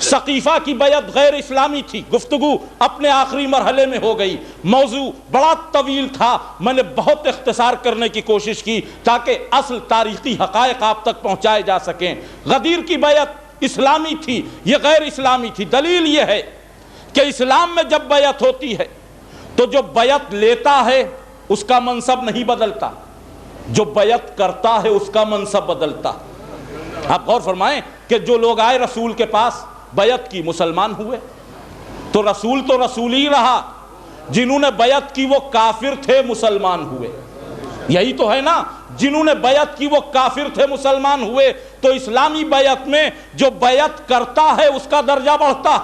ثقیفہ کی بیعت غیر اسلامی تھی. گفتگو اپنے آخری مرحلے میں ہو گئی. موضوع بڑا طویل تھا، میں نے بہت اختصار کرنے کی کوشش کی تاکہ اصل تاریخی حقائق آپ تک پہنچائے جا سکیں. غدیر کی بیعت اسلامی تھی، یہ غیر اسلامی تھی. دلیل یہ ہے کہ اسلام میں جب بیعت ہوتی ہے تو جو بیعت لیتا ہے اس کا منصب نہیں بدلتا، جو بیعت کرتا ہے اس کا منصب بدلتا. آپ غور فرمائیں کہ جو لوگ آئے رسول کے پاس، بیعت کی، مسلمان ہوئے، تو رسول ہی رہا. جنہوں نے بیعت کی وہ کافر تھے، مسلمان ہوئے. یہی تو ہے نا، جنہوں نے بیعت کی وہ کافر تھے، مسلمان ہوئے. تو اسلامی بیعت میں جو بیعت کرتا ہے اس کا درجہ بڑھتا،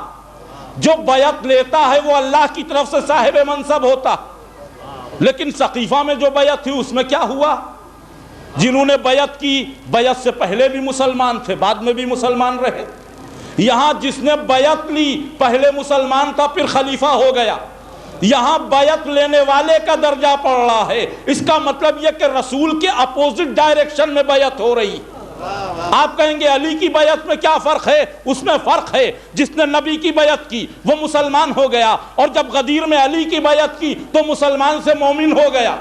جو بیعت لیتا ہے وہ اللہ کی طرف سے صاحب منصب ہوتا. لیکن ثقیفہ میں جو بیعت تھی اس میں کیا ہوا؟ جنہوں نے بیعت کی، بیعت سے پہلے بھی مسلمان تھے، بعد میں بھی مسلمان رہے. یہاں جس نے بیعت لی پہلے مسلمان تھا پھر خلیفہ ہو گیا. یہاں بیعت لینے والے کا درجہ پڑ رہا ہے. اس کا مطلب یہ کہ رسول کے اپوزٹ ڈائریکشن میں بیعت ہو رہی. آپ کہیں گے علی کی بیعت میں کیا فرق ہے؟ اس میں فرق ہے، جس نے نبی کی بیعت کی وہ مسلمان ہو گیا، اور جب غدیر میں علی کی بیعت کی تو مسلمان سے مومن ہو گیا.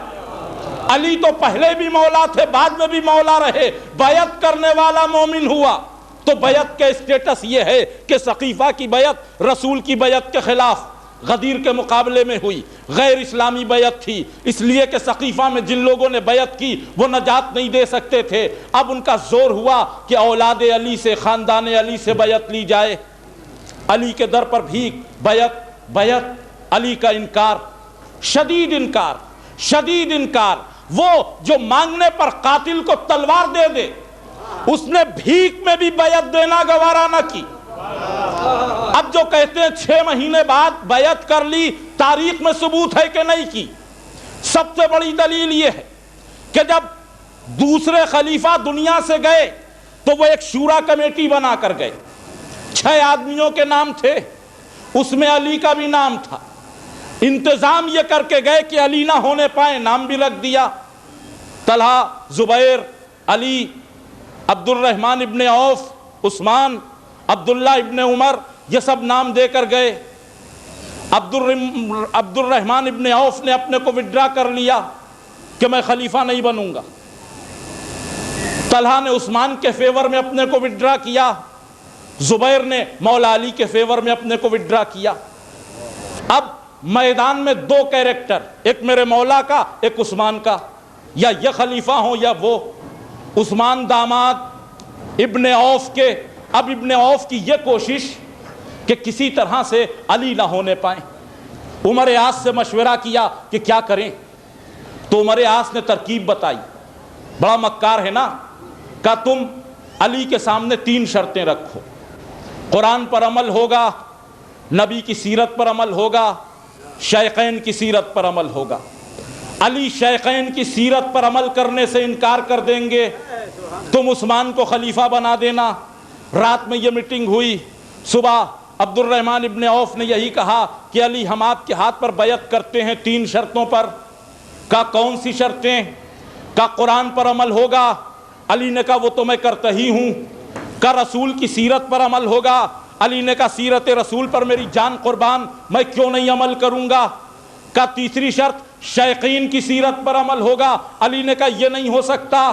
علی تو پہلے بھی مولا تھے، بعد میں بھی مولا رہے، بیعت کرنے والا مومن ہوا. تو بیعت کے اسٹیٹس یہ ہے کہ ثقیفہ کی بیعت رسول کی بیعت کے خلاف غدیر کے مقابلے میں ہوئی، غیر اسلامی بیعت تھی. اس لیے کہ ثقیفہ میں جن لوگوں نے بیعت کی وہ نجات نہیں دے سکتے تھے. اب ان کا زور ہوا کہ اولاد علی سے، خاندان علی سے بیعت لی جائے. علی کے در پر بھیک، بیعت، علی کا انکار، شدید انکار. وہ جو مانگنے پر قاتل کو تلوار دے دے، اس نے بھیک میں بھی بیعت دینا گوارا نہ کی. اب جو کہتے ہیں 6 مہینے بعد بیعت کر لی، تاریخ میں ثبوت ہے کہ نہیں کی؟ سب سے بڑی دلیل یہ ہے کہ جب دوسرے خلیفہ دنیا سے گئے تو وہ ایک شورا کمیٹی بنا کر گئے. 6 آدمیوں کے نام تھے، اس میں علی کا بھی نام تھا. انتظام یہ کر کے گئے کہ علی نہ ہونے پائے، نام بھی رکھ دیا. طلحہ، زبیر، علی، عبد الرحمن ابن عوف، عثمان، عبداللہ ابن عمر، یہ سب نام دے کر گئے. عبد الرحمن ابن عوف نے اپنے کو وڈرا کر لیا کہ میں خلیفہ نہیں بنوں گا. طلحہ نے عثمان کے فیور میں اپنے کو وڈرا کیا. زبیر نے مولا علی کے فیور میں اپنے کو وڈرا کیا. اب میدان میں 2 کیریکٹر، ایک میرے مولا کا، ایک عثمان کا. یا یہ خلیفہ ہوں یا وہ. عثمان داماد ابن عوف کے. اب ابن عوف کی یہ کوشش کہ کسی طرح سے علی نہ ہونے پائیں. عمر عاص سے مشورہ کیا کہ کیا کریں. تو عمر عاص نے ترکیب بتائی، بڑا مکار ہے نا. کہا تم علی کے سامنے 3 شرطیں رکھو. قرآن پر عمل ہوگا، نبی کی سیرت پر عمل ہوگا، شیخین کی سیرت پر عمل ہوگا. علی شیخین کی سیرت پر عمل کرنے سے انکار کر دیں گے، تم عثمان کو خلیفہ بنا دینا. رات میں یہ میٹنگ ہوئی. صبح عبد الرحمن ابن عوف نے یہی کہا کہ علی ہم آپ کے ہاتھ پر بیعت کرتے ہیں 3 شرطوں پر. کہا کون سی شرطیں؟ کہا قرآن پر عمل ہوگا. علی نے کہا وہ تو میں کرتا ہی ہوں. کہا رسول کی سیرت پر عمل ہوگا. علی نے کہا سیرت رسول پر میری جان قربان، میں کیوں نہیں عمل کروں گا. کہا تیسری شرط شیخین کی سیرت پر عمل ہوگا. علی نے کہا یہ نہیں ہو سکتا،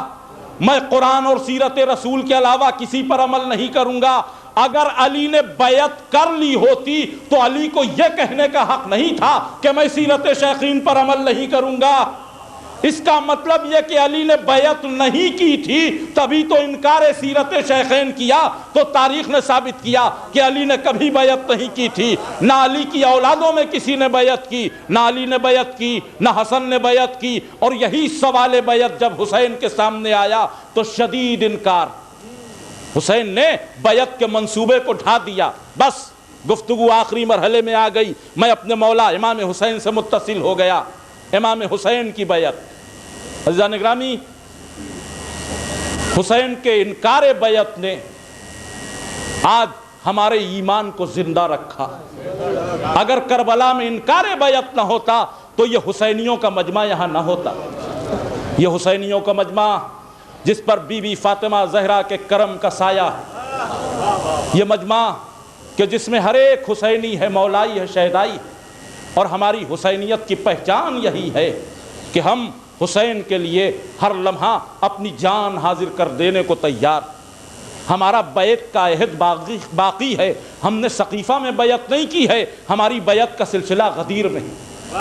میں قرآن اور سیرت رسول کے علاوہ کسی پر عمل نہیں کروں گا. اگر علی نے بیعت کر لی ہوتی تو علی کو یہ کہنے کا حق نہیں تھا کہ میں سیرت شیخین پر عمل نہیں کروں گا. اس کا مطلب یہ کہ علی نے بیعت نہیں کی تھی تبھی تو انکار سیرت شیخین کیا. تو تاریخ نے ثابت کیا کہ علی نے کبھی بیعت نہیں کی تھی. نہ علی کی اولادوں میں کسی نے بیعت کی، نہ علی نے بیعت کی، نہ حسن نے بیعت کی. اور یہی سوال بیعت جب حسین کے سامنے آیا تو شدید انکار. حسین نے بیعت کے منصوبے کو ڈھا دیا. بس گفتگو آخری مرحلے میں آ گئی. میں اپنے مولا امام حسین سے متصل ہو گیا. امام حسین کی بیعت. عزیزان گرامی، حسین کے انکار بیعت نے آج ہمارے ایمان کو زندہ رکھا۔ اگر کربلا میں انکار بیعت نہ ہوتا تو یہ حسینیوں کا مجمع یہاں نہ ہوتا۔ یہ حسینیوں کا مجمع جس پر بی بی فاطمہ زہرا کے کرم کا سایہ، یہ مجمع کہ جس میں ہر ایک حسینی ہے مولائی ہے شہدائی، اور ہماری حسینیت کی پہچان یہی ہے کہ ہم حسین کے لیے ہر لمحہ اپنی جان حاضر کر دینے کو تیار۔ ہمارا بیعت کا عہد باقی ہے، ہم نے سقیفہ میں بیعت نہیں کی ہے، ہماری بیعت کا سلسلہ غدیر میں ہے۔